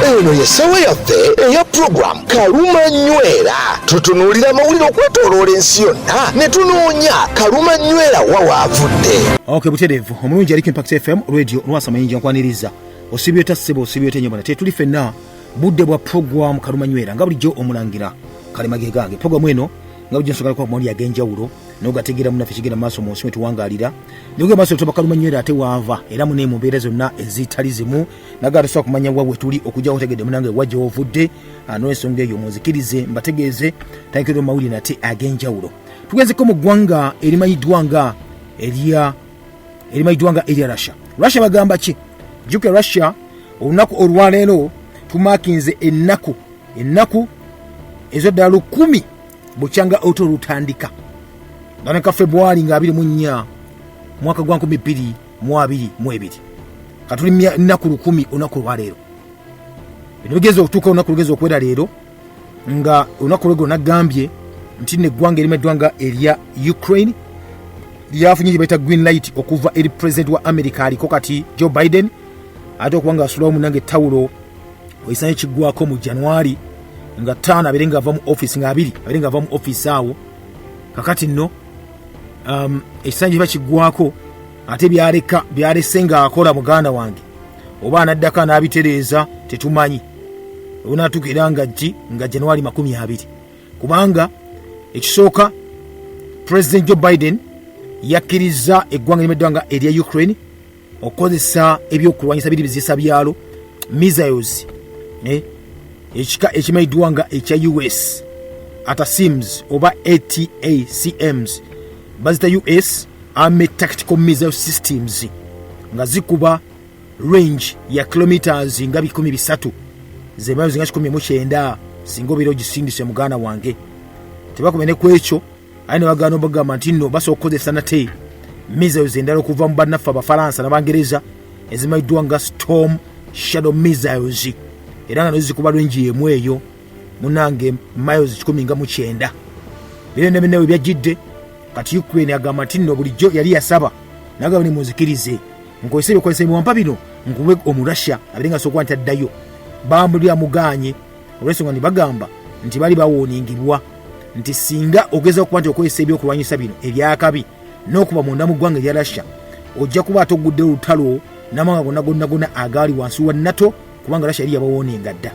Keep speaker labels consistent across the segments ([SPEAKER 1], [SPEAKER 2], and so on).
[SPEAKER 1] eno yesawa yaffe eya program Kaluma Nywera. Tutunuulira amawulire okwetooloola ensi yonna ne tunoonya Kaluma Nywera wa waavudde.
[SPEAKER 2] Okay, buterevu omulungi aliko Impact FM radio nwasa mayinja nkwaniriza osibye tasebo osibye tenye bwana tetuli fenna budde bwa program Kaluma Nywera nga bulijjo omulangira kalimage gange. Program eno nga bujjo nsogala kwa mwali agenjawulo nogategeera munafe kigera maaso mu nsi tuwangalira nyoge maaso tuba Kaluma Nywera ate waava era mune mu mbeera zonna ezitali zimu nagala tusobola kumanya wabwe tuli okujja otegedde munange wajja ovudde n'ensonga eyo muzikirize mbategeeze tankiro mawulire ate agenjawulo. Tugenzeko mu ggwanga erimanyiddwanga erya Russia. Russia bagamba ki? Juke Russia olunaku olwaleero tumakinze ennaku ezoddala 10 bukyanga oto lutandika danaka February nga 24 mwaka gwa 2022 katuli ennaku 10 olunaku olwaleero. Bino bigeze okutuuka olunaku lugeze okwera leero nga olunaku lwego nagambye nti neggwanga erimeddwanga erya Ukraine lyafunye baita green light okuva eri president wa America aliko kati Joe Biden ate okubanga asulawo munange tawulo oisanye kigwako mu January nga 5 aberenga ava mu office nga 2 aberenga ava mu office awo kakati nno ekisanje bakigwako ate byalesenga akola muganda wange oba anaddaka n'abitereeza tetumanyi onatukira nga January 20 kubanga ekisooka president Joe Biden yakkiriza eggwanga limeddwanga erya Ukraine okozesa ebyokulwanyisa biri bizisa byalo missiles ekika ekimayiddwanga ekya US ATACMS oba ATACMS bazita US Army Tactical Missile Systems nga zikuba range ya kilometers nga 300 zemayo zinga 19 singo biro gisindise mugana wange tebakomene kwekyo aine bagano bagamba nti nno basokozesa nate missiles endala okuva mu bannafa Abafalansa n'Abangereza ezimayiddwanga Storm Shadow missiles era nga nozikuba range yemu eyo munange miles 19 bino nebenewe byajidde kati Ukraine agamba nti nno bulijjo yali yasaba nagaba ni muzikirize nkozese bikoze mu wampa bino nkube omurasha abirenga sokwa ntaddayo bambulya muganye olwensonga ni bagamba nti bali bawoningibwa nti singa ogeza okuba nti okozesa ebyokulwanyisa bino ebyakabi n'okuba munda mu ggwanga erya Russia ojja kuba atogudde olutalo n'amawanga gonna agaali wansi wa NATO kubanga Russia yali yabawoninga dda.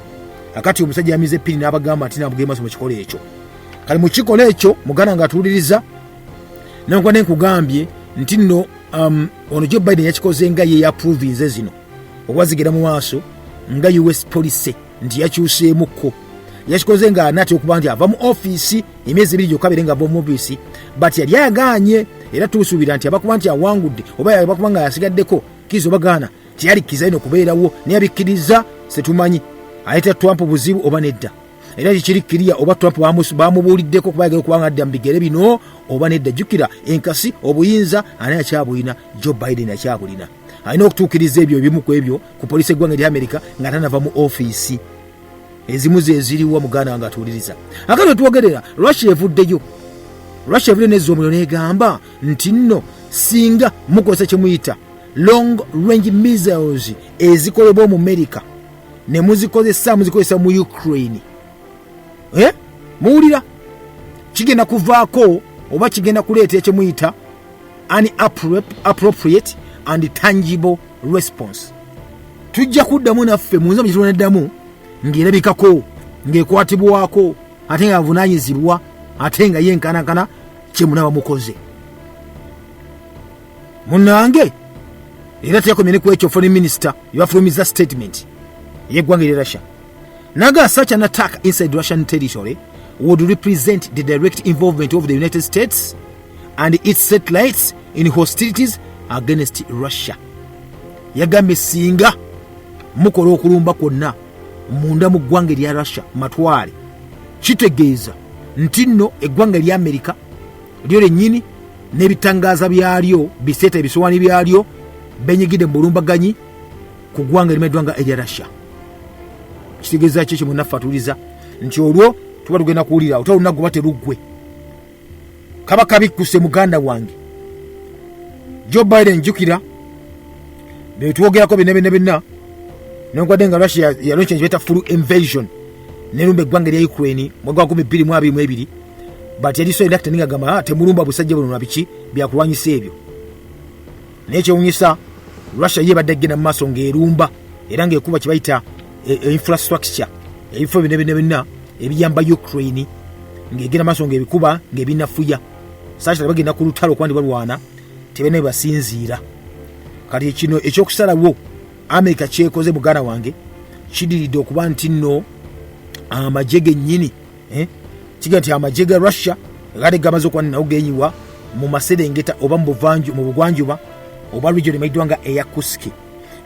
[SPEAKER 2] Akati omusajja yamize pili n'abagamba nti nabugema maso mu kikola ekyo kali mu kikola ekyo mugana nga atuliriza nankwa nenkugambye nti nno ono Joe Biden yakikoze nga ye approve zino okwazigera mu maaso nga US police nti yakyuseemukko yakikoze nga anati okuba nti ava mu office emyezi 2 gyokka berenga ava mu office but yali aganye era tusuubira nti abakuba nti awangudde oba yabakuba nga yasigaddeko kizo bagana tiyali kizaino kubeerawo neyabikkiriza setumanyi ayita Trump buzibu oba nedda era kikirikiria oba Trump bamubuuliddeko kubayagala okubanga adda mbigere bino oba nedda jukira enkasi obuyinza ani akyabulina Joe Biden akyabulina alina okutuukiriza ebyo ebimu ku ebyo ku poliisi eggwanga lya America nga tanava mu office ezimu zeziriwa muganda nga atuuliriza akati tuwogerera Russia evuddeyo nezza omuliro negamba nti nno singa mukozesa kyemuyita long range missiles ezikolebwa mu America ne muzikozesa mu Ukraine muwulira kigenda kuvaako oba kigenda kuleeta ekyemuyita an appropriate and tangible response. Tujja kuddamu naffe munza mu kitundu neddamu ng'erabikako ng'ekwatibwako ate nga avunaanyizibwa ate nga yenkanakana kyemunaba mukoze munnange era teyakomye ku ekyo foreign minister yafulumiza statement yeggwanga erya Russia naga such an attack inside Russian territory would represent the direct involvement of the United States and its satellites in hostilities against Russia. Yagambye singa mukola okulumba kwonna munda mu ggwanga erya Russia matwale kitegeeza nti nno eggwanga erya America lyo lennyini n'ebitangaza byalyo biseeta ebisowani byalyo benyigide mu bulumbaganyi ku ggwanga erimeddwanga erya Russia. Kitegeeza kiki munaffe atuliza nti olwo tuba tugenda kuwulira otolunaku bate luggwe kaba kabikkuse muganda wange Joe Biden jukira betwogerako bine nenkwadde nga Russia yaloncha ekibeta full invasion nerumba eggwanga lya Ukraine mwaka wa 2022 but yali so indakta ninga gama temulumba busajja buno nabiki byakulwanyisa ebyo nekyewunyisa Russia yebadde gena maaso ng'erumba era ng'ekuba kibayita infrastructure ebifo binebina ebiyamba Ukraine ng'egena maaso ng'ebikuba ng'ebinafuya saakira bagenda ku lutalo kwandi balwana tebene basinziira kati kino ekyokusalawo America kyekoze mugana wange kidiridde okuba nti nno amajege nnyini kiga nti amajege Russia gade gamaze okwana nawo genyiwa mu maserengeta oba mu bugwanjuba oba region emaidwanga eya Kursk.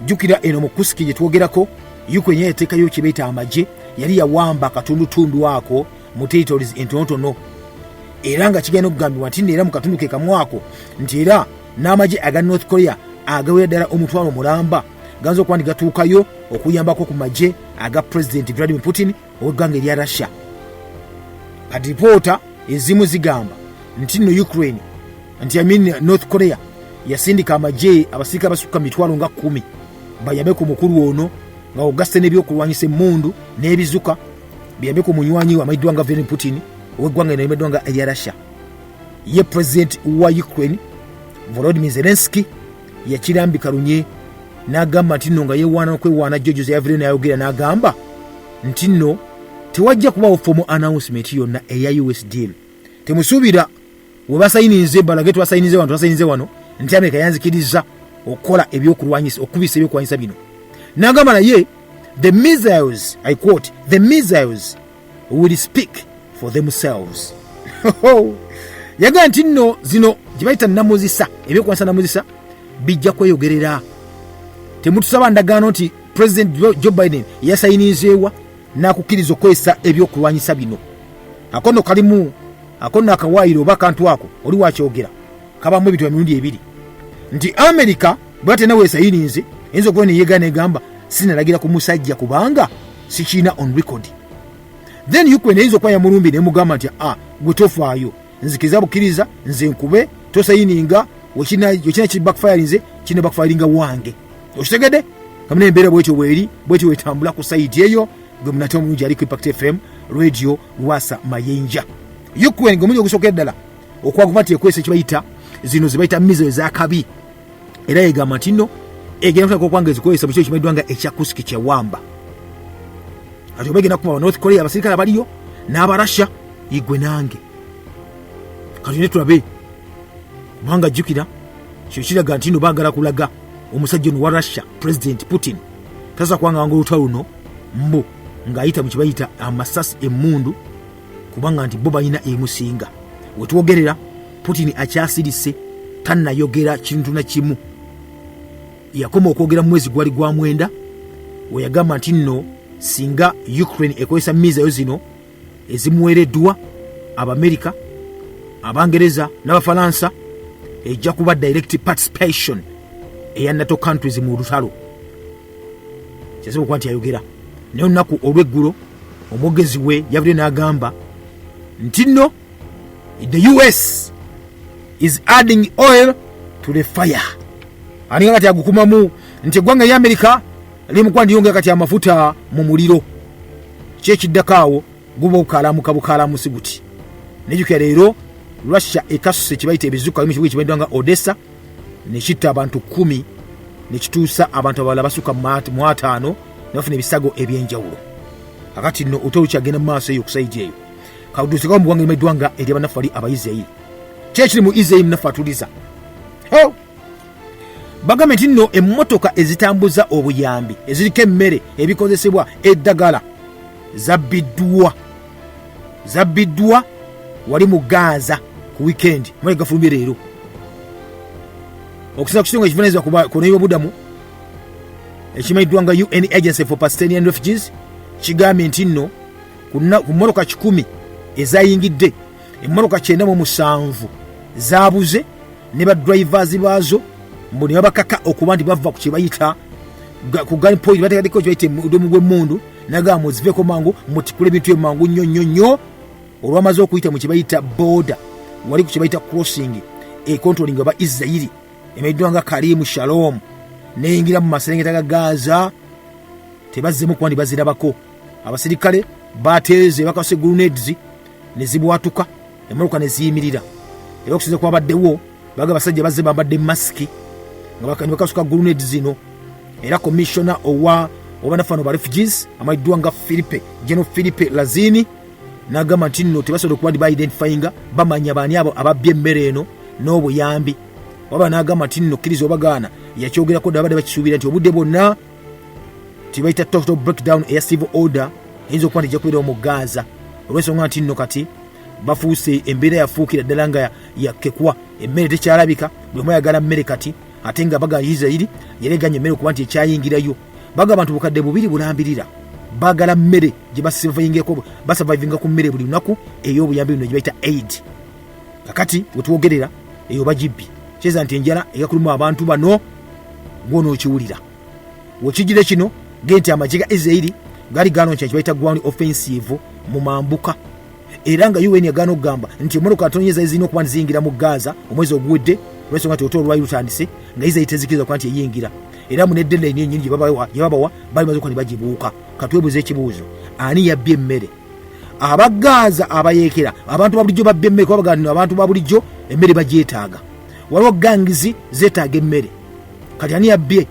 [SPEAKER 2] Jukira eno mu Kursk gye twogerako Ukraine yateekayo kibeeta amaje yali yawamba katundu ako mu territories entonotono era nga kigenda okugambibwa nti neera mu katundu ke kamwako nti era n'amaje aga North Korea agawera ddala omutwalo mulamba ganzo kwandi gatuukayo okuyambako ku maje aga President Vladimir Putin ow'eggwanga erya Russia. Kati ripoota ezimu zigamba nti nno Ukraine nti North Korea yasindika amaje abasirikale basukka mitwalo nga 10 bayambe ku mukulu ono nga ogasse n'ebyokulwanyisa emmundu n'ebizuka biyambe ku munywanyi wa maidwanga Vladimir Putin ow'eggwanga n'emaidwanga erya Russia. Ye President wa Ukraine Volodymyr Zelensky yakirambika lunye n'agamba nti nno nga yeewaana okwewaana George Yavlin ayogera n'agamba nti nno tewajja kubaawo formal announcement yonna eya US deal. Temusuubira we basayinize balagetu basayinize wantu basayinize wano nti America yanzikiriza okukola ebyokulwanyisa okubisa ebyokulwanyisa bino. N'agamba naye the missiles, I quote, the missiles will speak for themselves. Yaga nti nno zino gibayita namuzisa ebyokulwanyisa namuzisa bijja kweyogerera. Temutusaba ndagaano nti President Joe Biden yasayinizeewa n'akukkiriza okwesa ebyokulwanyisa bino. Akono kalimu akono akawaayiro oba kantu ako oli wakyogera kabamu ebintu emirundi ebiri nti America bwate nawe sayinize enzo gone yegana egamba sinalagira ku musajja kubanga sikiina on record. Then Ukraine enzo kwa ya mulumbi ne mugamba nti gwe tofaayo nzikiza bukiriza nze nkube tosayininga wekina ki backfire nze kine backfiringa wange okitegede kamene embeera bwetyo weri bwetyo wetambula ku site eyo gwe munatemu mungi ali ku Impact FM radio Lwasa Mayinja. Ukraine gomunyo okusokera ddala okwakuba nti ekwesa ekibayita zino zibayita missiles z'akabi era yegamba nti nno egenda okwanga ezikozesa mu kyo kimaidwanga ekya Kursk kyewamba. Kati obegenda kuba North Korea abasirikale abaliyo n'aba Russia igwe nange kati ne tulabe kubanga jjukira kyo kiraga nti nno baagala kulaga omusajja ono wa Russia President Putin tasa kwanga wangu olutalo luno mbu ng'ayita mu kibayita amasasi emmundu kubanga nti bo balina emusinga. Wetwogerera Putin akyasirise tannayogera kintu na kimu. Yakoma okwogera mu mwezi gwali gwa mwenda we yagamba nti nno singa Ukraine ekozesa missiles zino ezimuweereddwa Abamerika, Abangereza n'Abafalansa ejja kuba direct participation eya NATO countries mu lutalo. Kyesebo kwa nti ayogera naye olunaku olw'eggulo omwogezi we yavudde n'agamba nti nno the US is adding oil to the fire. Aninga kati agukumamu nti eggwanga lya America limukuba ndiyongera kati amafuta mu muliro kyekiddakaawo guba okukalamusi guti. Nejjukira leero Russia ekasuse kibayita ebizuka bimu kibuga kibaddwanga Odessa nekitta abantu 10 nekituusa abantu abalala basuka mu 5 ne bafuna ebisago ebyenjawulo. Akati nno utolu kyagenda mu maaso eyo okusaiji eyo kawudusikawo mu ggwanga limaddwanga eri abanafu ali Abayisirayiri kyekiri mu Isirayiri nafu atuliza. Bagamba nti nno emmotoka ezitambuza obuyambi eziriko emmere ebikozesebwa eddagala zabbiddwa wali mu Gaza ku weekend mwali gafulumbye leero okusaba ku kitunga ekivunaanyizibwa ku b'obubudamu ekimanyiddwanga UN Agency for Palestinian Refugees kigambye nti nno ku mmotoka 10 ezayingidde emmotoka 97 zaabuze ne badrivers baazo mboni babakaka okuba nti bava ku kibayita ku gunpoint bateekaddeko kibayita mudomu gw'emmundu nagamba muziveeko mangu mutikule ebintu emangu nnyo olwamaze okuyita mu kibayita border wali ku kibayita crossing controlling aba Isirayiri emaiddwanga Kalimu Shalom neyingira mu maserengeta ga Gaza tebazzemu kuba ntibazirabako. Abasirikale bateeze bakase grenades ne zibwatuka emmotoka ne ziyimirira. Era okusinza kwabaddewo baga basajja bazze bambadde masiki nga bakasuka grenades zino. Era commissioner obanafano ba refugees amayiddwa nga General Philippe Lazini n'agamba nti nno tebasobola okuba nti ba-identifyinga bamanya baani abo ababbye emmere eno n'obuyambi. Waba n'agamba nti nno kkiriza obagaana yakyogerako ddala badde bakisuubira nti obudde bwonna tibayita total breakdown eya civil order eyinza okuba nti ejja kubeerawo mu Gaza olw'ensonga nti nno kati bafuuse embeera yafuukira ddala nga yakekwa, emmere tekyalabika, buli omu ayagala mmere kati, ate nga baga Isirayiri yaleganya emmere okuba nti ekyayingirayo. Baga abantu bukadde bubiri bulambirira baagala mmere gye basurvivinga ku mmere buli lunaku ey'obuyambi bino gye bayita aid. Kakati wetwogerera eyo bagibbi kyeza nti enjala eyakuluma abantu bano gw'onookiwulira. Wekijire kino genti amagye ga Isirayiri gali gaanoonkya kye bayita ground offensive mu mambuka. Era nga UN yagaana okugamba nti emmotoka atonnyeza ezirina okuba nti ziyingira mu Gaza omwezi oguwedde olw'ensonga nti olutalo lwali lutandise nga Isirayiri tezikiriza okuba nti eyingira. Era mu neddene ennyingi gye babawa bali maze okuba ne bagibuuka. Katwebuuza ekibuuzo, ani yabbye emmere? Abagaza abayeekera abantu ba bulijjo babbye emmere kuba bagamba abantu ba bulijjo emmere bagyetaaga. Waliwo gangizi zeetaaga emmere. Kati ani yabbye?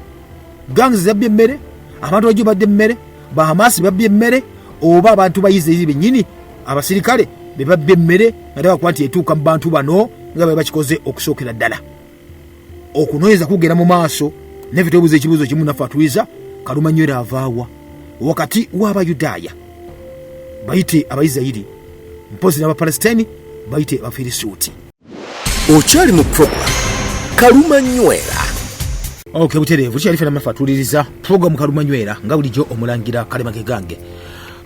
[SPEAKER 2] Gangizi zabbye emmere? Abantu bajjo badde emmere? Bahamasi babbye emmere? Oba abantu ba Isirayiri bennyini abasirikale be babbye emmere nga tebakuba nti etuuka mu bantu bano nga bwe bakikoze okusookera ddala. Okunoonyeza kugenda mu maaso neffe twebuuza ekibuuzo kimu naffe atuwiza Kaluma Nywera avaawa wakati w'Abayudaaya bayite Abayisirayiri mpozi n'Abapalestine bayite Abafirisuuti.
[SPEAKER 1] Okyali mu program Kaluma Nywera.
[SPEAKER 2] Okay, butereevu kyali fena naffe atuwuliriza program Kaluma Nywera nga bulijjo omulangira Kalemage gange.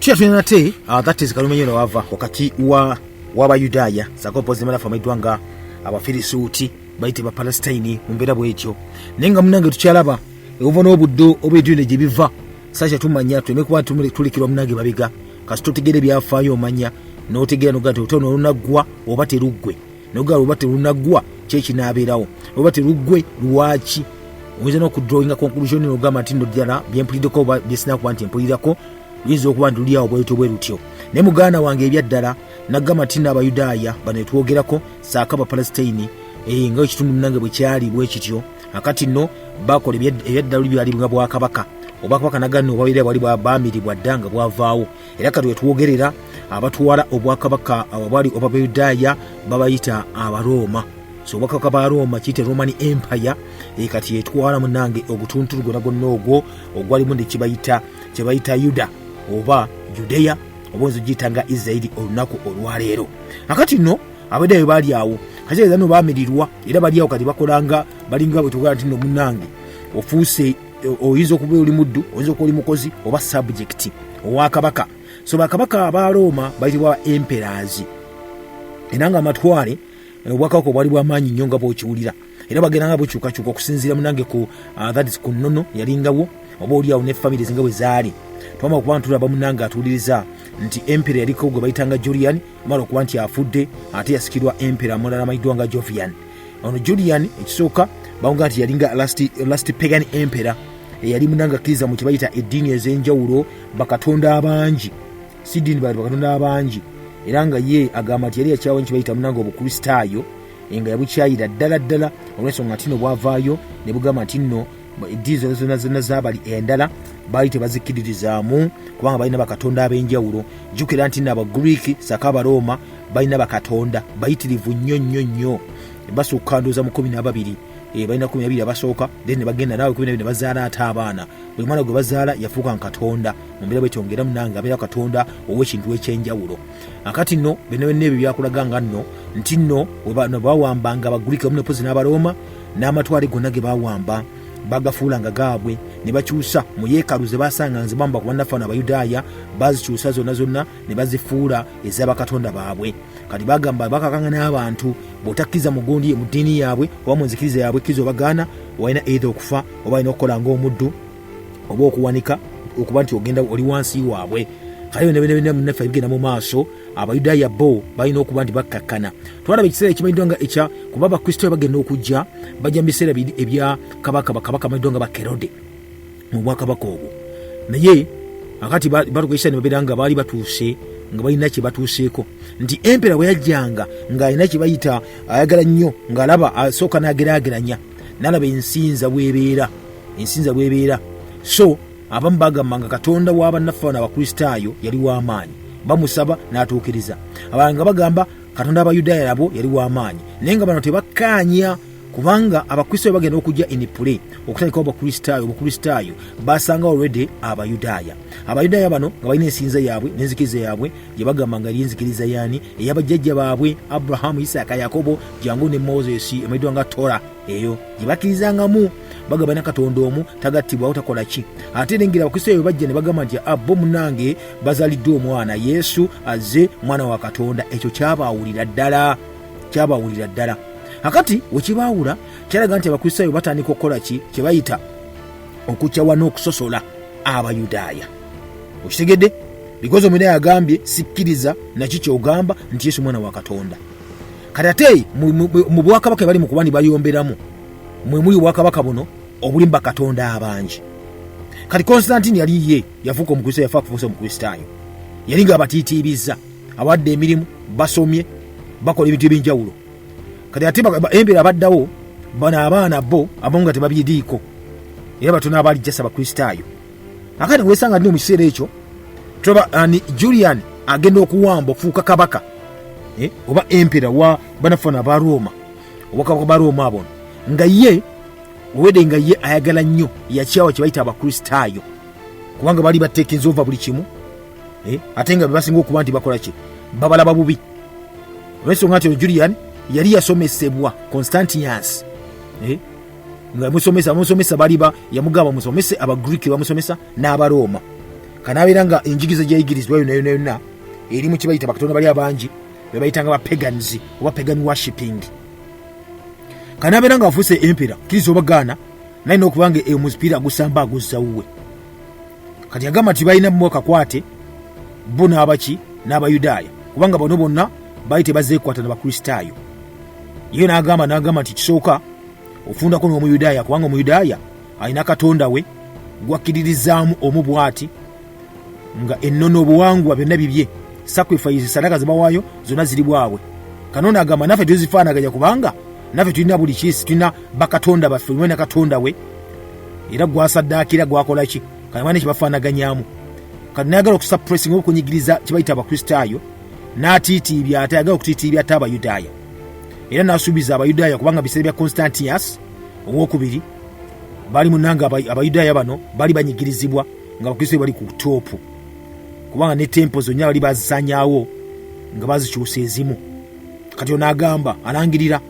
[SPEAKER 2] Tuyatulina nate that is Kaluma Nywera wava wakati w'Abayudaaya sako mpozi n'Abafirisuuti amayiddwa nga Abafirisuuti bayite Bapalestine mu mbeera bw'etyo. Naye nga munange tukyalaba okuva n'obuddo obw'eddiini gye biva saakya tumanya tuleme kuba tulikirwa munange babiga kasi tutegere byafaayo omanya n'otegeera nogaa nti otono olunaggwa oba teruggwe nogaa oba terunaggwa kyekinaabeerawo oba teruggwe lwaki oyinza n'okudrawinga conclusion n'ogamba nti nno ddala byempuliddeko oba byesina kuba nti empulirako luyinza okuba nti luli awo bwetyo bwe lutyo. Naye muganda wange ebyaddala naggamba nti n'Abayudaaya bano etwogerako saaka Abapalestine nga ekitundu munange bwe kyali bwe kityo akati nno bakola ebyaddala byali nga Bwakabaka Obwakabaka nagano obabeera bwali baamiribwa dda nga bwavaawo. Era kati wetwogerera abatwala Obwakabaka abali Obwakabaka babayita Abaroma. So Obwakabaka ba Roma kiyite Roman Empire kati yetwala munange obutuntulu gonna ogwo ogwalimu ne kibayita Yuda oba Judea obonzo giyitanga Isirayiri olunaku olwaleero. Akati nno Abayudaaya baali awo kazeza no baamirirwa era bali awo kati bakolanga balinga bwe tugala nti nno munange ofuuse oyinza okuba oli muddu oyinza okuba oli mukozi oba subject owa kabaka. So bakabaka aba Roma bayitibwa emperors. Era nga amatwale Obwakabaka bwali bw'amaanyi nnyo nga bw'okiwulira era bagendanga bukyukakyuka okusinziira munange ku that is ku nnono yalingawo oba oli awo ne family zinga bwe zaali. Twama okuba ntulaba munange atuwuliriza nti Emperial yaliko gwe bayitanga Julian mala okuba nti afudde ate yasikirwa Emperial mulala amayiddwa nga Jovian. Ono Julian ekisooka bawunga nti yalinga last pagan emperor eyali munanga akkiriza mu kibayita eddiini ez'enjawulo bakatonda abangi si ddiini bali bakatonda abangi era nga ye agamba nti yali yakyawo nkibayita munanga obukristaayo nga yabukyayira ddala olw'ensonga nti nno bwavaayo ne bugamba nti nno eddiini zonna zaabali endala baali tebazikkiririzaamu kubanga balina bakatonda ab'enjawulo. Jjukira nti nno Abagriiki saka Abaroma balina bakatonda bayitirivu nnyo basukka ndooza mu 12 balina 12 abasooka then ne bagenda naawe 12 ne bazaala ate abaana. Buli mwana gwe bazaala yafuuka nkatonda mu mbeera bwekyongera munange abeera katonda ow'ekintu ekyenjawulo. Akati nno benne ebyo byakulaga nga nno nti nno bawambanga Abagriiki wamu nepozi n'Abaroma n'amatwale gonna ge bawamba bagafuulanga gaabwe ne bakyusa mu yeekaalu ze baasanga ze bamba ku bannaffe Abayudaaya bazikyusa zonna ne bazifuula ez'abakatonda baabwe. Kati bagamba bakakanga n'abantu bw'otakkiriza mu gundi mu ddiini yaabwe oba mu nzikiriza yaabwe kkiriza obagaana walina either okufa oba alina okukola ng'omuddu oba okuwanika okuba nti ogenda oli wansi waabwe. Kale ne munnaffe bigenda mu maaso Abayudaaya bo balina okuba nti bakkakkana. Twalaba ekiseera ekimanyiddwa nga ekya kuba Abakristo bagenda okujja bajja mu biseera ebya kabaka amayiddwa nga Bakerode mu Bwakabaka obwo. naye akati batukwesa ne babeera nga baali batuuse nga balina kye batuuseeko nti empera bwe yajjanga ng'alina kye bayita ayagala nnyo ng'alaba asooka n'ageraageranya n'alaba ensinza bw'ebeera so abamu bagamba nga katonda w'abannaffe bano abakristaayo yali w'amaanyi bamusaba n'atuukiriza abalala nga bagamba katonda abayudaaya nabo yali w'amaanyi naye nga bano tebakkaanya kubanga abakristaayo bagenda okujja inipule okutandikawo obukristaayo basanga already abayudaaya bano nga balina ensinza yaabwe n'enzikiriza yaabwe gye bagamba nga lyenzikiriza yaani ey'abajjajja baabwe Aburahamu, Isaaka, Yakobo jangu ne Moses emayiddwa nga Tora eyo gye bakkirizangamu bagamba na katonda omu tagattibwawo takola ki ate nengira abakristaayo bajja ne bagamba nti bo munange bazaliddwa omwana Yesu azze mwana wa Katonda. Ekyo kyabaawulira ddala akati wekibaawula kyalaga nti abakristaayo batandika okukola ki kye bayita okukyawa n'okusosola abayudaaya. Okitegedde? Because omuyudaaya agambye sikkiriza naki kyogamba nti Yesu mwana wa Katonda. Kati ate mu bwakabaka bali mu kuba nibayomberamu mwe muli obwakabaka buno obuli mu bakatonda abangi. Kati Constantine yali yafuuka omukristaayo yafa kufuusa omukristaayo yali nga abatiitiibizza awadde emirimu basomye bakola ebintu ebyenjawulo. Kati ate Emperial abaddawo bano abaana bo abamu nga tebabyidiiko era batono abaali jasa abakristaayo. Akati wesanga ndi mu kiseera ekyo tulaba Julian agenda okuwamba okufuuka kabaka oba Emperial wa banafana aba Roma obwakabaka ba Roma abono nga ye owedde nga ye ayagala nnyo yakyawa kye bayita abakristaayo kubanga bali bateekenza ova buli kimu ate nga bebasinga okuba nti bakola ki babalaba bubi. Olw'ensonga nti Julian yali yasomesebwa Constantius nga musomesa baliba yamugamba musomese abagreek bamusomesa n'abaroma kanabeera nga enjigiriza gyayigirizibwa yonna eri mu kibayita bakatonda bali abangi bebayitanga ba pagans oba pagan worshipping. Kanabeera nga afuuse Emperial kiriza obagaana naye n'okubanga omupiira agusamba aguzawuwe. Kati yagamba nti balina mu kakwate bo n'abaki n'abayudaaya kubanga bano bonna baali tebazeekwata n'abakristaayo. Ye n'agamba nti kisooka ofundako n'omuyudaaya kubanga omuyudaaya alina katonda we gwakkiririzaamu omu bw'ati nga ennono obuwangwa byonna bibye sacrifice sadaka zibawaayo zonna ziri bwabwe. Kanona agamba naffe tuzifaanaganya kubanga naffe tulina buli kisi tulina bakatonda baffe mwena katonda we era gwasaddaakira gwakola ki kalimane kibafaanaganyaamu. Kati nayagala okusuppressing okunyigiriza kibayita abakristaayo n'atiitiibya ate ayagala okutiitiibya ate abayudaaya era n'asuubiza abayudaaya kubanga biseera bya Constantius owokubiri bali munanga abayudaaya bano bali banyigirizibwa nga abakristaayo bali ku toopu kubanga ne tempo zonna bali bazisanyaawo nga bazikyusa ezimu. Kati onagamba alangirira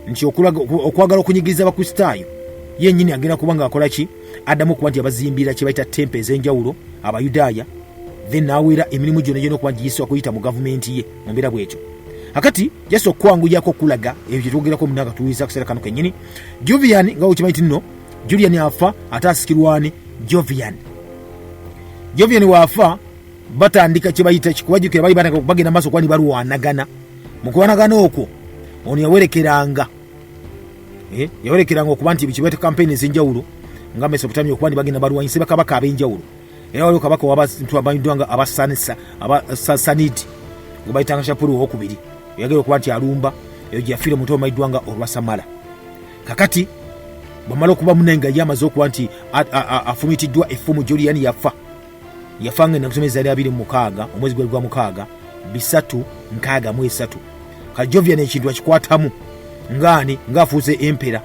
[SPEAKER 2] nti okwagala okunyigiriza abakristaayo yennyini agenda kubanga akola ki addamu okuba nti abazimbira kye bayita tempo ez'enjawulo abayudaaya then n'aweera emirimu gyonna okuba nti Yesu akuyita mu gavumenti ye mu mbeera bw'ekyo. Akati jasa okwanguyako okulaga ebyo kye twogerako munanga tuwiza akaseera kano kennyini. Jovian nga okimanyi nno Julian afa ate asikirwani Jovian waafa batandika kye bayita kikuwajjukira bali bagenda maaso kuba ni balwanagana. Mu kulwanagana okwo ono yawerekeranga okuba nti kibayita campaign ez'enjawulo nga Mesopotamia okuba ni bagenda balwanyisa bakabaka ab'enjawulo era waliwo kabaka w'abantu abayiddwa nga Abasanidi gwe bayitanga Shapuru owokubiri yagala okuba nti alumba eyo gye yafiira omuto omayiddwa nga Olwasamala. Kakati bwamala okuba munenga ye amaze okuba nti afumitiddwa effumu Julian yafa nga ennaku zaali 26 omwezi gwali gwa 6 363. Kati Jovian ekintu akikwatamu ng'afuuse Emperial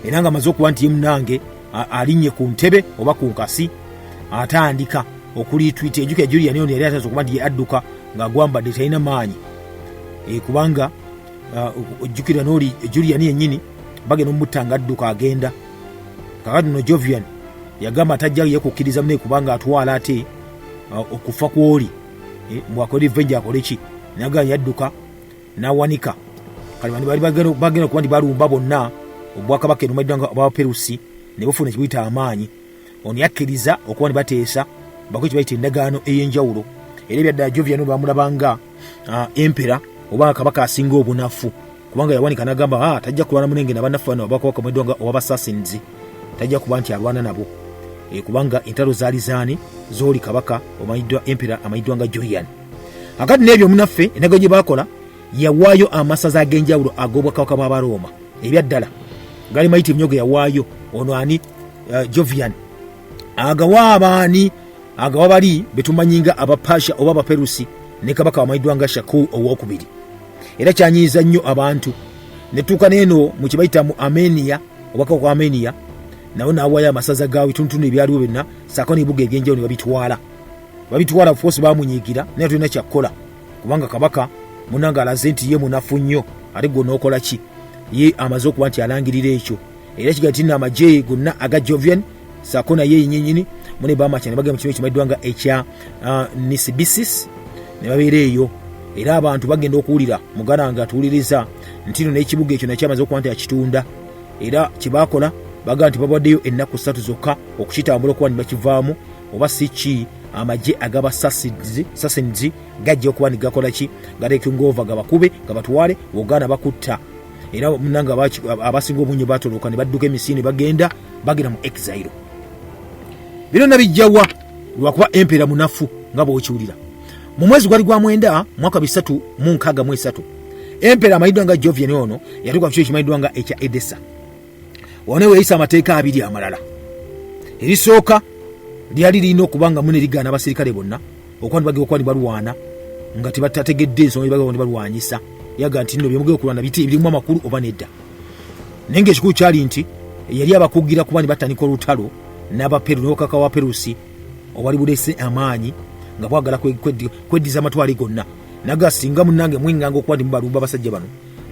[SPEAKER 2] era nga amaze okuba nti ye munange alinnye ku ntebe oba ku nkasi atandika okulitwita enjuka ya Julian ono yali ataza okuba nti ye adduka ng'agwambadde talina maanyi kubanga ojjukira n'oli Julian yennyini bagenda omutta nga adduka agenda. Kakati no Jovian yagamba atajja yekukkiriza munne kubanga atwala ate okufa kw'oli mbwakola revenge akole ki naganya yadduka n'awanika. Kali bali bagenda okuba nti balumba bonna obwakabaka eno omayiddwa nga Abaperusi ne bufuna ekibuyita amaanyi. Ono yakkiriza okuba ne bateesa bako kibayita endagaano ey'enjawulo era ebyaddala Jovian bamulabanga Emperial oba kabaka asinga obunafu kubanga yawanika n'agamba tajja kulwana munenge n'abannaffe bano abakabaka omayiddwa nga Assassins tajja kuba nti alwana nabo kubanga entalo zaali zaani z'oli kabaka omanyiddwa Emperial amanyiddwa nga Julian. Akati n'ebyo munaffe ennego gye bakola yawaayo amasaza ag'enjawulo ag'obwakabaka bw'Abaroma ebyaddala gali mayiti mnyogo yawaayo ono ani Jovian agawa abaani agawa bali betumanyinga abapasha oba abaperusi ne kabaka amanyiddwa nga Shakur owokubiri. Era kyanyiiza nnyo abantu netuuka n'eno mu kibayita mu Armenia obwakabaka bwa Armenia nawo n'awaayo amasaza gaawe tunutunu ebyaliwo byonna saako n'ebibuga eby'enjawulo ne babitwala force bamunyiigira naye tulina kyakkola kubanga kabaka munanga alaze nti ye munafu nnyo ate gwe n'okola ki ye amaze okuba nti alangirira ekyo era kigali tina amagye gonna aga Jovian saako naye yennyini mune bamaca ne bagenda mu kimu ekimanyiddwa nga ekya Nisibisis ne babeera eyo era abantu bagenda okuwulira muganda nga atuwuliriza nti no n'ekibuga ekyo nakyo amaze okuba nti akitunda era kyebakola baga nti babaddeyo ennaku 3 zokka okukitambula okuba nibakivaamu oba si ki amagye agaba Sassanids gajja okuba nigakola ki gateekingova gabakube gabatwale Uganda bakutta era munanga abasinga obungi batoloka ne badduka emisini bagenda mu exile. Bino nabijjawa lwakuba Emperial munafu nga bw'okiwulira. Mu mwezi gwali gwa mwenda mwaka 363 Emperial amanyiddwa nga Jovian ono yatuuka ku kyo ekimanyiddwa nga ekya Edessa. Wano weeyisa amateeka abiri amalala. Erisooka lyali lirina okubanga mune ligaana abasirikale bonna okuba ni balwana nga tebatategedde ensonga bagenda balwanyisa yaga nti nno byemugenda okulwana biti birimu amakulu oba nedda. Naye ng'ekikulu kyali nti yali abakugira kuba ni batandika olutalo n'abaperu n'obukaka wa Perusi obwali bulese amaanyi nga bwagala kweddiza amatwale gonna naga singa munnange mwinganga okuba ndi mubalumba abasajja bano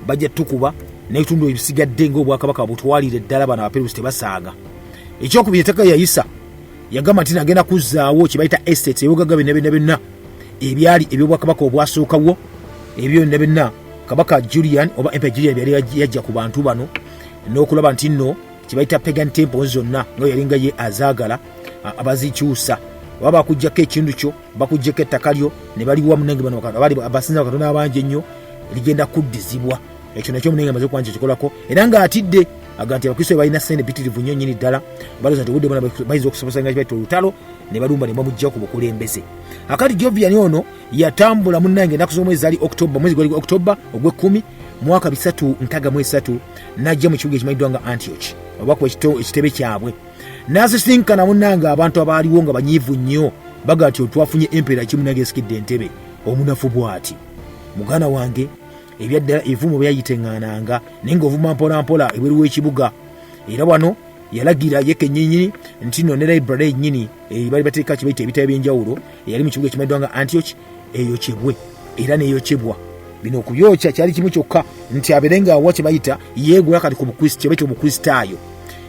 [SPEAKER 2] bajja tukuba n'ebitundu ebisigadde ng'obwakabaka butwalire ddala bano abaperusi tebasaaga. Ekyokubiri ettaka yayisa yagamba nti agenda kuzzaawo kibayita estates ebibuga byonna ebyali ebyobwakabaka obwasookawo ebyo byonna kabaka Julian oba Emperor Julian yali yajja ku bantu bano n'okulaba nti nno kibayita pagan temples zonna nga yalinga ye azaagala abazikyusa baba bakujjako ekintu kyo bakujjako ettaka lyo ne baliwa munange bano abali abasinza Katonda abangi ennyo ligenda kuddizibwa. Ekyo nakyo munange amaze okuba nti kikolako era ng'atidde aga nti abakristo balina ssente mpitirivu nnyo nnyini ddala balooza nti obudde bwana bayinza okusobozanga kibayita olutalo ne balumba ne bamuggyako ku bukulembeze. Akati Jovian ono yatambula munnange ennaku z'omwezi zaali October mwezi gwali October ogw'ekkumi mwaka 363 n'ajja mu kibuga ekimanyiddwa nga Antioch oba ekitebe kyabwe n'asisinkana munnange abantu abaaliwo nga banyiivu nnyo baga nti twafunye Emperial kimunange esikidde entebe omunafu bw'ati muganda wange ebyaddala evumo byayiteŋŋaananga naye ng'ovuma mpolampola ebweru w'ekibuga era wano yalagira ye kennyini nti no ne library yennyini bali bateeka kibayita ebitabo by'enjawulo eyali mu kibuga ekimanyiddwa nga Antioch eyokyebwe era neyokyebwa. Bino okubyokya kyali kimu kyokka nti abeerenga awa kye bayita yeegula kati ku bukristo kye bayita obukristaayo.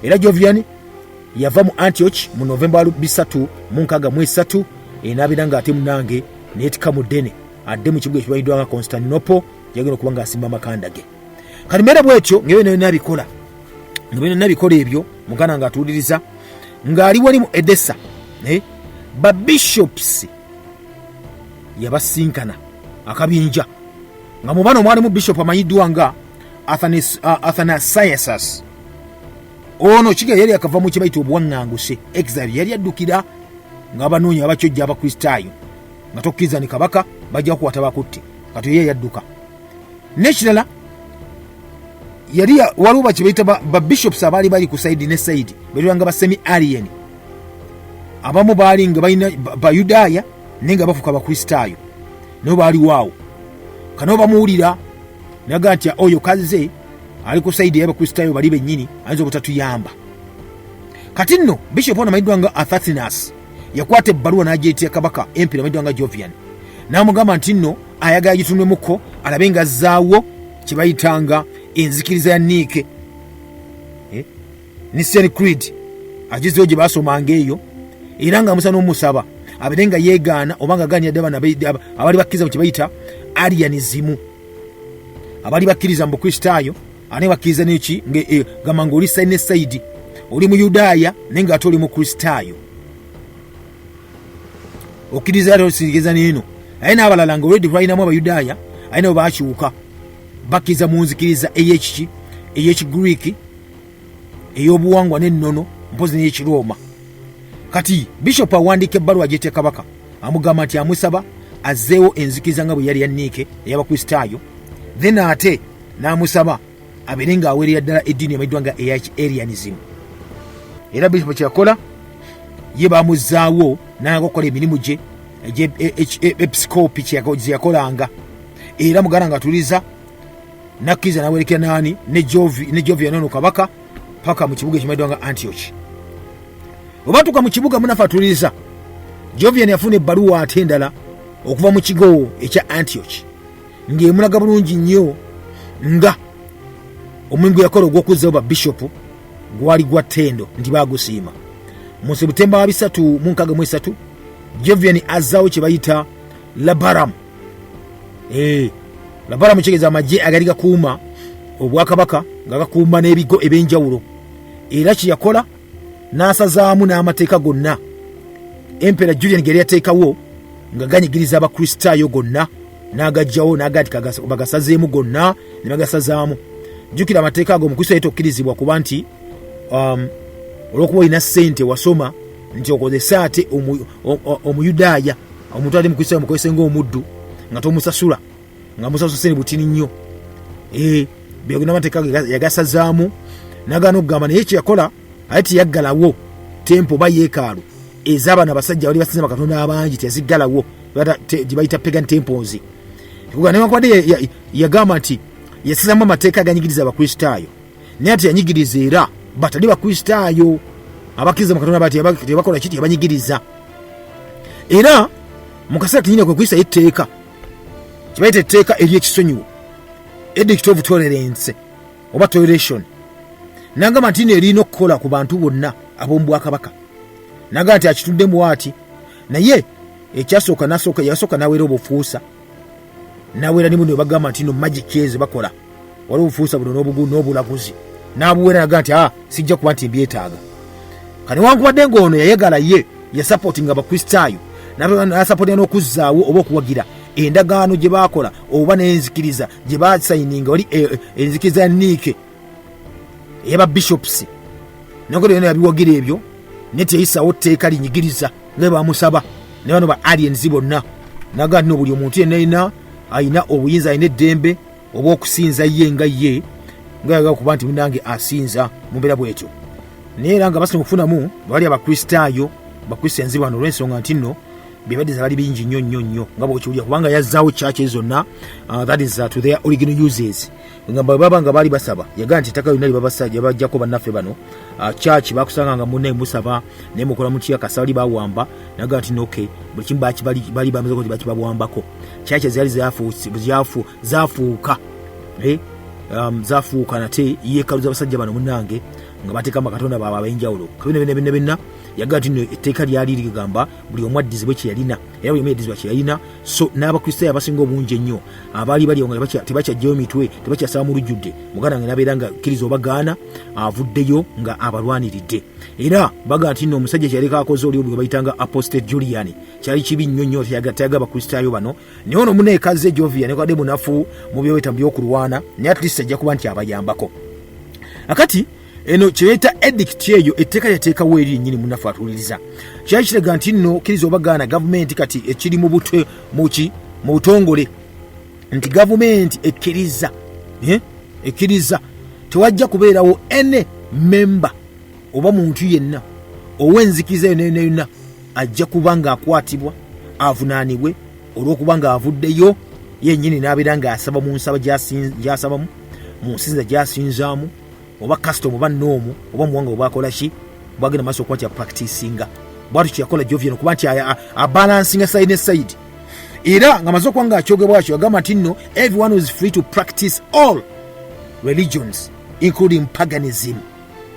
[SPEAKER 2] Era Jovian yava mu Antioch mu Novemba 363 n'abeera ng'ate munange neetika mu ddene adde mu kibuga ekimanyiddwa nga Constantinople yagenda okuba ng'asimba amakanda ge. Kati mbeera bw'etyo ng'ebyo nabikola ebyo muganda ng'atuuliriza ng'ali wali mu Edessa babishops yabasinkana akabinja nga mu bano mwalimu bishop amanyiddwa nga Athanasius. Ono kiga yali akava mu kibayita obuwaŋŋanguse exile yali addukira ng'abanoonya abakyojja abakristaayo nga tokkiriza ni kabaka bajja kukwata bakutte kati ye yadduka. N'ekirala yali waliwo bakibayita babishops abaali bali ku saidi ne saidi beeranga basemi-alien abamu baali nga balina bayudaaya naye nga bafuka bakristaayo nabo baali waawo kano bamuwulira naga nti oyo kaze ali ku saidi y'abakristaayo bali bennyini ayinza obutatuyamba. Kati nno bishop ono amanyiddwa nga Athanasius yakwata ebbaluwa n'agyetya kabaka Emperial amanyiddwa nga Jovian n'amugamba nti nno ayagala gitundemuko alabe nga azzaawo kye bayitanga enzikiriza ya Niike Nicene Creed agizeyo gye baasomanga eyo era nga amusa n'omusaba abeere nga yeegaana oba nga gaanidde abana abali bakkiriza mu kye bayita Arianism abali bakkiriza mu bukristaayo ane bakkiriza n'eki gamba ng'oli sayine saidi oli mu Yudaaya naye ng'ate oli mu kristaayo okkiriza ate osirikiza n'eno aye n'abalala nga olwedde twalinamu Abayudaaya aye nabo baakyuka bakkiriza mu nzikiriza ey'Ekigriiki ey'obuwangwa n'ennono mpozi n'ey'Ekirooma kati bishop awandiika ebbaluwa gy'etya kabaka amugamba nti amusaba azzeewo enzikiriza nga bwe yali yanniike ey'abakristaayo, then ate n'amusaba abeere ng'aweerera ddala eddiini emaiddwa nga Arianism. Era bishop kyakola ye baamuzzaawo n'aga okukola emirimu gye egy'episikopi ze yakolanga, era muganda ng'atuliza nakkiriza n'awerekera naani ne Jovian ono kabaka paka mu kibuga ekimaiddwa nga Antioch. Bwe batuuka mu kibuga munafu atuliza, Jovian yafuna ebbaluwa ate endala okuva mu kigo ekya Antioch ng'emulaga bulungi nnyo nga omulimu gwe yakola ogw'okuzzawo babishopu gwali gwa ttendo nti baagusiima. Mu Sebutemba wa 363 Jovian azzaawo kye bayita Labaramu. Labaramu kitegeeza amagye agali gakuuma obwakabaka nga gakuuma n'ebigo eb'enjawulo. Era kye yakola n'asazaamu n'amateeka gonna Emperial Julian ge yateekawo nga ganyigiriza abakristaayo gonna, n'agajjawo n'agati bagasazeemu gonna ne bagasazaamu. Jjukira amateeka ago omukristaayo tokkirizibwa kuba nti olw'okuba olina ssente wasoma nti okozesa ate omuyudaaya omuntu ali mukristaayo mukozese ng'omuddu nga tomusasula nga musasuse ne butini nnyo. Byogena amateeka yagasazaamu n'agaana okugamba naye kye yakola ate teyaggalawo tempo ba yeekaalu ez'abaana abasajja bali basinza bakatonda abangi teyaziggalawo gye bayita pagan temples. Kuga newankubadde yagamba nti yasizaamu amateeka aganyigiriza abakristaayo naye teyanyigiriza era batali bakristaayo abakkiriza mu katonda bati tebakola kiti yabanyigiriza. Era mu kaseera kenyina kwe kuyisa etteeka kibayita etteeka ery'ekisonyiwo, edict of tolerance oba toleration. N'agamba nti erina okukola ku bantu bonna ab'omu bwakabaka. N'agamba nti akituddemu ati naye ekyasooka yasooka n'aweera obufuusa, n'aweera ne muno bagamba nti no magic eze bakola waliwo obufuusa buno n'obulaguzi n'abuweera. N'agamba nti sijja kuba nti mbyetaaga. Kati wankubadde ng'ono yayagala ye yasapootinga abakristaayo n'asapootinga n'okuzzaawo oba okuwagira endagaano gye baakola oba n'enzikiriza gye baasayininga wali enzikiriza niike ey'ababishopusi. Nakola yona yabiwagira ebyo naye teyisaawo tteeka linyigiriza nga baamusaba ne bano ba aliens bonna. N'agamba nti buli omuntu yenna ayina obuyinza, ayina eddembe oba okusinza ye nga ye nga yagala kuba nti munange asinza mu mbeera bwetyo. Naye era nga basobola okufunamu bali abakristaayo bakristians bano olw'ensonga nti nno byebaddiza bali bingi nnyo nga bwekiwulira kubanga yazzaawo churches zonna that is to their original uses. Nga baba nga bali basaba yagamba nti ettaka lyonna libabasajja bajjako bannaffe bano church bakusanga nga munne musaba naye mukola mutya kasawali bawamba. Nagamba nti okay buli kimu bali bamaze kuti bakibawambako. Churches zali zafuuka nate yeekaalu z'abasajja bano munnange nga bateekamu bakatonda baabwe ab'enjawulo. Kabina yagamba nti etteeka lyali ligamba buli omu addizibwe kye yalina era buli omu yaddizibwa kye yalina. So n'abakristaayo abasinga obungi ennyo abaali bali nga tebakyajjayo mitwe tebakyasaba mu lujjudde muganda nga nabeera nga kkiriza obagaana avuddeyo nga abalwaniridde. Era baga nti nno omusajja kyeyaleka akoze oli bwe bayitanga apostate Julian kyali kibi nnyo teyaga abakristaayo bano. Naye ono muneekaze Jovian nekwadde munafu mu byobeta byokulwana naye at least ajja kuba nti abayambako. Akati eno kyeyita edict eyo etteeka lyateekawo eri nnyini munafu atuuliriza kyali kiraga nti nno kkiriza obagaana gavumenti kati ekiri mu butwe mu butongole nti gavumenti ekkiriza tewajja kubeerawo ene memba oba muntu yenna ow'enzikiriza yonna ajja kuba ng'akwatibwa avunaanibwe olw'okuba ng'avuddeyo yennyini n'abeera ng'asaba mu nsaba gy'asabamu mu nsinza gy'asinzaamu oba custom oba noomu oba muwanga obwakola ki bwagenda maaso okuba nti apracticinga. Bwatu kyeyakola Jovian okuba nti abalansinga side ne side. Era nga maze okuba ng'akyogebwa akyo agamba nti nno everyone was free to practice all religions including paganism.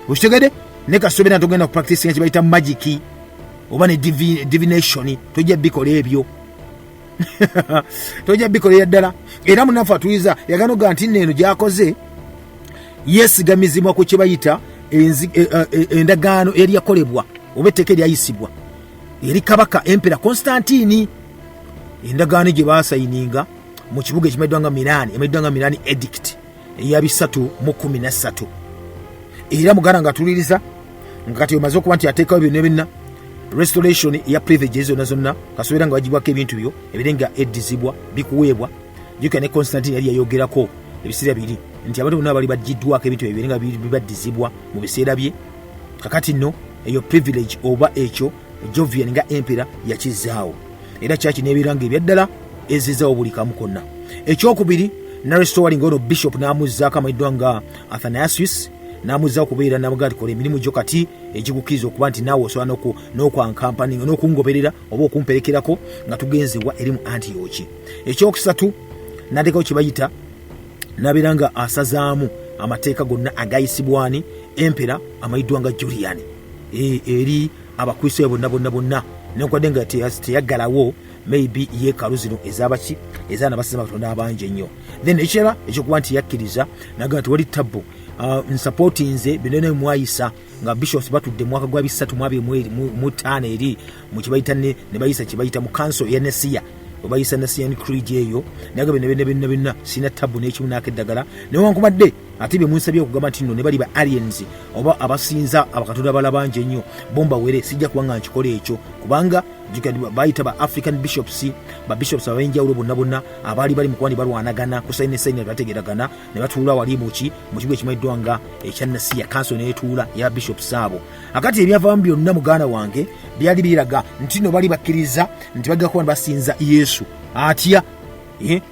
[SPEAKER 2] Okitegedde ne kasobera ntogenda kupracticinga kye bayita magiki oba ne divination tojja bikola ebyo tojja bikolera ddala. Era munafu atuliza yagano ga nti neno gyakoze yesigamizibwa ku kye bayita endagaano eri yakolebwa oba etteeka eryayisibwa eri kabaka Emperial Constantine. Endagaano gye baasayininga mu kibuga ekimaiddwa nga Milan edict eya 313. Era muganda nga atuliriza nga kati omaze okuba nti ateekawo byonna restoration ya privileges zonna kasoera nga wajibwako ebintu byo ebirenga eddizibwa bikuweebwa juka ne Constantine yali yayogerako ebiseera biri nti abantu bonna bali bajiddwako ebintu ebirenga bibaddizibwa mu biseera bye kakati nno eyo privilege oba ekyo Jovian nga Emperial yakizaawo era kyaki n'ebiranga ebyaddala ezizaawo buli kamu konna. Ekyokubiri na restoring ono bishop n'amuzzaako amayiddwa nga Athanasius n'amuzzaako kubeera n'amugati kola emirimu gyo kati egikukkiriza okuba nti naawe osobola n'okwankampani n'okungoberera oba okumperekerako nga tugenzebwa eri mu Antiochi. Ekyokusatu n'ateekawo kye bayita n'abeera nga asazaamu amateeka gonna agayisibwani Emperial amayiddwa nga Julian eri abakristaayo bonna nenkwadde nga teyaggalawo maybe yeekaalu zino ez'abaki ezaana basema Katonda abangi ennyo. Then ekirala ekyokuba nti yakkiriza naga nti wali tabbo nsapoti nze binene mwayisa nga bishops batudde mwaka gwa 325 eri mu kibayita ne bayisa kibayita mu council ya Nesia obayisa Nesian Creed eyo naga bino sina tabbo n'ekimu n'akeddagala newankubadde ate bye munsabye okugamba nti nno ne bali ba aliens oba abasinza abakatonda balabanje ennyo bomba were sijja kubanga nkikola ekyo kubanga bayita ba African bishops abenjawulo bonna abaali bali mukwandi balwanagana kusayina bategeragana ne batuula wali mu kigo ekimayiddwa nga ekya Nesiya council n'etuula ya bishops abo. Akati ebyavaamu byonna muganda wange byali biraga nti no bali bakkiriza nti bagenda kuba basinza Yesu atya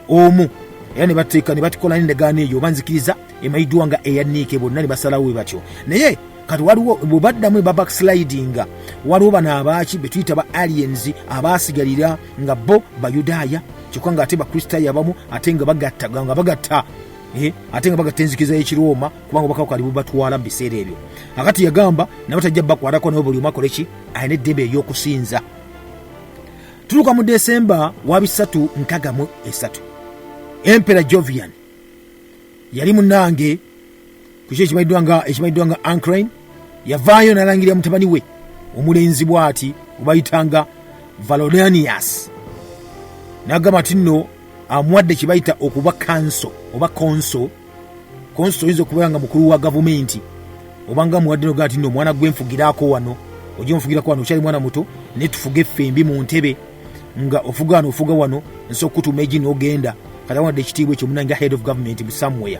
[SPEAKER 2] omu era ne bateeka ne batikola n'endagaano eyo banzikiriza emayiddwa nga eyaniike bonna ne basalawo batyo. Naye kati waliwo bwebaddamu backslidinga waliwo bano abaaki betuyita ba aliens abasigalira nga bo Bayudaaya kyokka nga ate bakristaayo abamu ate nga bagatta ate nga bagatta enzikiriza y'Ekirooma kubanga bakawukali bubatwala mu biseera ebyo. Akati yagamba nabo tajja bakwatako nabo buli omu akole ki ayina eddembe ery'okusinza. Tuluka mu Desemba wa 363 Emperial Jovian yali munange kuki ekimayiddwa nga Ancrane yavaayo n'alangira mutabani we omulenzi bw'ati obayitanga Valentinius n'agamba nti nno amuwadde kibayita okuba kanso oba konso oyinza okubeera nga mukulu wa gavumenti obanga amuwadde nogaa nti nno omwana gwe nfugiraako wano ojja onfugirako wano okyali mwana muto ne tufuge ffembi mu ntebe nga ofuga wano nsobola okutuma egi n'ogenda kati amuwadde ekitiibwa ekyo munange head of government mu somewhere.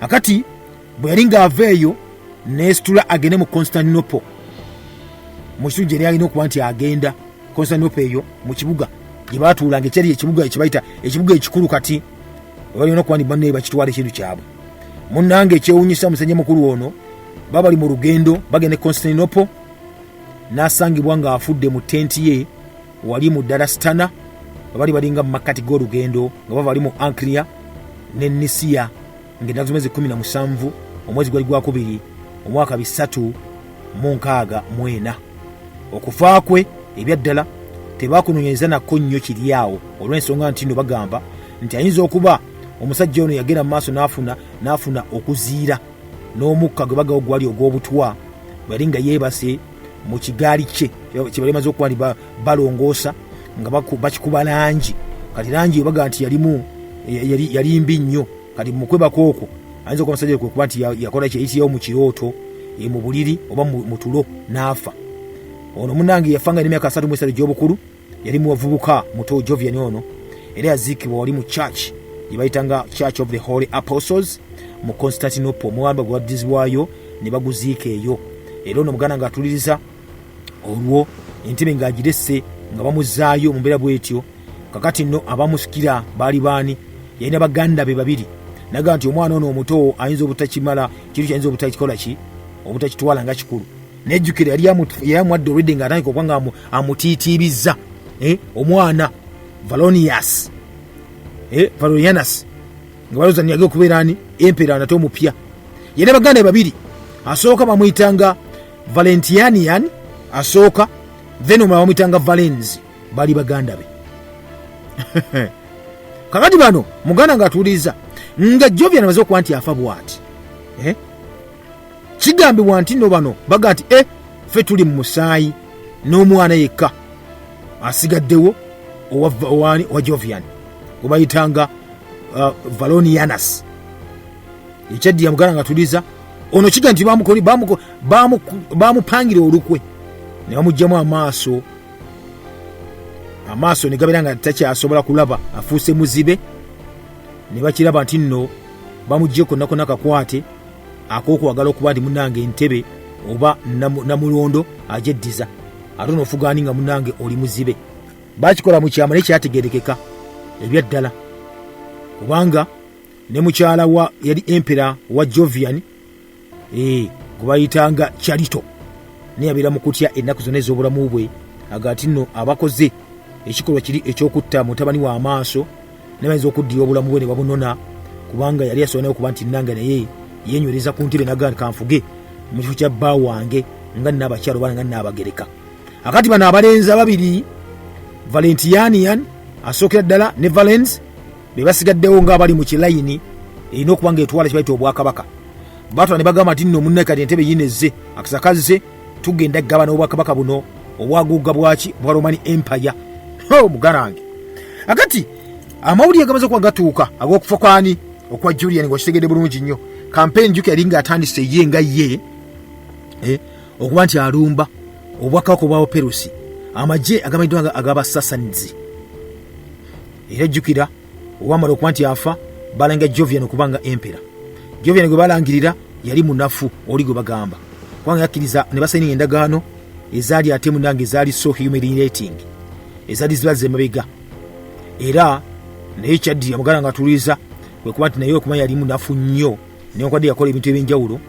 [SPEAKER 2] Akati bwe yali ng'aveeyo n'esitula agende mu Constantinople mu kitundu gye yalina okuba nti agenda Constantinople eyo mu kibuga gye baatuulanga ekyali ekibuga ekibayita ekibuga ekikulu kati balina okuba nti banne bakitwala ekintu kyabwe. Munnange ekyewuunyisa musajja mukulu ono baba bali mu lugendo bagenda e Constantinople n'asangibwa ng'afudde mu tenti ye wali mu Darastana balinga mu makkati g'olugendo nga bava wali mu Anklia ne Nisiya ng'ennaku z'omwezi 17 omwezi gwali gwakubiri omwaka 364. Okufa kwe ebyaddala tebakunoonyereza nakko nnyo kiri awo olw'ensonga nti nno bagamba nti ayinza okuba omusajja ono yagenda mu maaso n'afuna okuziira n'omukka gwe bagawo gwali ogw'obutwa bali nga yeebase mu kigaali kye bali maze okuba nti balongoosa nga bakikuba langi kati langi baga nti yali mbi nnyo kati mukwebako okwo ayinza okuba omusajja kuba nti yakola kyeyitirawo mu kirooto mu buliri oba mu tulo n'afa. Ono munnange yafanga n'emyaka 33 gy'obukulu yali muvubuka muto Jovian ono era yaziikibwa wali mu church gye bayitanga Church of the Holy Apostles mu Constantinople omwamba gwaddizibwayo ne baguziika eyo. Era ono muganda ng'atuliriza olwo entebe ng'agiresse nga bamuzaayo mu mbeera bwetyo. Kakati nno abamusikira baali baani yalina baganda be babiri naga nti omwana ono omuto ayinza obutakimala kintu kyayinza obutakikola ki obutakitwala nga kikulu nejjukira yali yamuwadde already ng'atandika okuba nga amutiitiibizza omwana Valentinius nga balowooza niyage okubeera ani Emperial nate omupya. Yali baganda babiri asooka bamuyitanga Valentinian asooka then omulala bamuyitanga Valens bali baganda be. Kakati bano muganda ng'atuwuliriza nga Jovian amaze okuba nti afa bw'ati kigambibwa nti nno bano baga nti ffe tuli mu musaayi n'omwana yekka asigaddewo owa Jovian gwe bayitanga Valentinius ekyaddiya muganda ng'atuwuliriza ono kiga nti bamupangira olukwe ne bamugyamu amaaso ne gabeera nga takyasobola kulaba, afuuse muzibe. Ne bakiraba nti nno bamugye konna kakwate ak'okwagala okuba nti munnange entebe oba namulondo agyeddiza, ate n'ofugaani nga munnange oli muzibe. Bakikola mu kyama naye kyategerekeka ebyaddala, kubanga ne mukyala wa yali empera wa Jovian gwe bayitanga Charito naye yabeera mu kutya ennaku zonna ez'obulamu bwe, agati nno abakoze ekikolwa kiri eky'okutta mutabani wa amaaso ne bayinza okuddira obulamu bwe ne babunona, kubanga yali asobola okuba nti nange naye yenywereza ku ntebe naga kanfuge mu kifo kya bba wange nga nnabakyalo bana nga nnabagereka. Akati bano abalenzi ababiri Valentinian asookera ddala ne Valens be basigaddewo ng'abali mu kilayini erina okuba ng'etwala kibayita Obwakabaka. Batwala ne bagamba nti nno munne kati entebe yinezze akasakaze tugenda gabana Obwakabaka buno obwaguga bwaki bwa Roman Empire. Mugarange akati amawulire gamaze kuba gatuuka ag'okufa kwani okwa Julian ng'okitegedde bulungi nnyo. Campaign juke yali ng'atandise ye nga ye okuba nti alumba Obwakabaka obwa Perusi, amagye agamaddwa nga ag'Abasasanizi. Era jjukira owamala okuba nti afa balanga Jovian okuba nga empera. Jovian gwe balangirira yali munafu oli gwe bagamba, kubanga yakkiriza ne basayininga endagaano ezaali ate munange ezaali so humiliating, ezaali zibaze emabega. Era naye kyaddira mugala nga atuliza kwe kuba nti naye okuba yali munafu nnyo newankwadde yakola ebintu eby'enjawulo,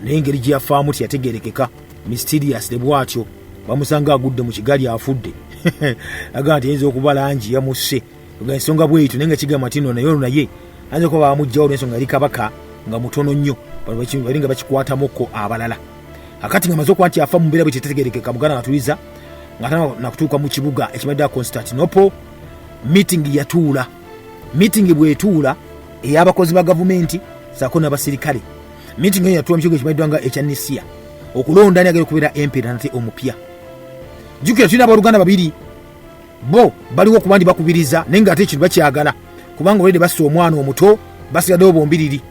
[SPEAKER 2] naye engeri gye yafaamu tiyategerekeka, mysterious ne bwatyo. Bamusanga agudde mu kigali afudde agamba nti yinza okuba langi yamusse ensonga bweyito, naye nga kigamba nti nno naye olwo naye ayinza okuba bamugjawo n'ensonga yali kabaka nga mutono nnyo, bali nga bakikwatamuko abalala. Akati nga amaze okuba nti afa mu mbeera bwe tetegerekeka, muganda natuliza nga nakutuuka mu kibuga ekimaddala Constantinople. Meeting yatuula, meeting bwetuula ey'abakozi ba gavumenti saako n'abasirikale. Meeting eyo yatuula mu kibuga ekimaddwa nga ekya Nisia okulonda ani agenda okubeera empera nate omupya. Jjukira tulina abooluganda babiri bo baliwo okuba ndi bakubiriza naye ng'ate ekintu bakyagala, kubanga olwedde bassa omwana omuto basigaddewo bombiriri.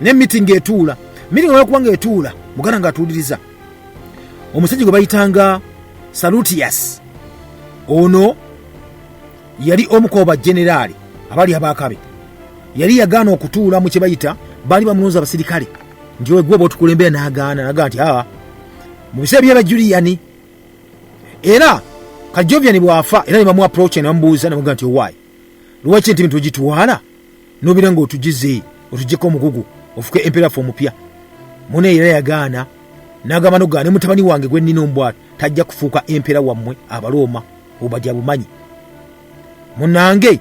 [SPEAKER 2] Ne meeting etuula, meeting olwokubanga etuula muganda ng'atuuliriza omusajja gwe bayitanga Salutius. Ono yali omukoba generali abali abakabe, yali yagaana okutuula mu kye bayita baali bamulonza abasirikale nti we gwe bw'otukulembera n'agaana naga nti mu biseera by'aba Julian. Era Jovian bw'afa era ne bamu approach ne bamubuuza ne bamuga nti owaayi lwaki enti bintu ogitwala n'obeera ng'otugize otugyeko omugugu ofuke empera ffe omupya. Mune era yagaana n'agamba nogaana ne mutabani wange gwe nnina ombwatu tajja kufuuka empera wammwe Abalooma obadya bumanyi. Munnange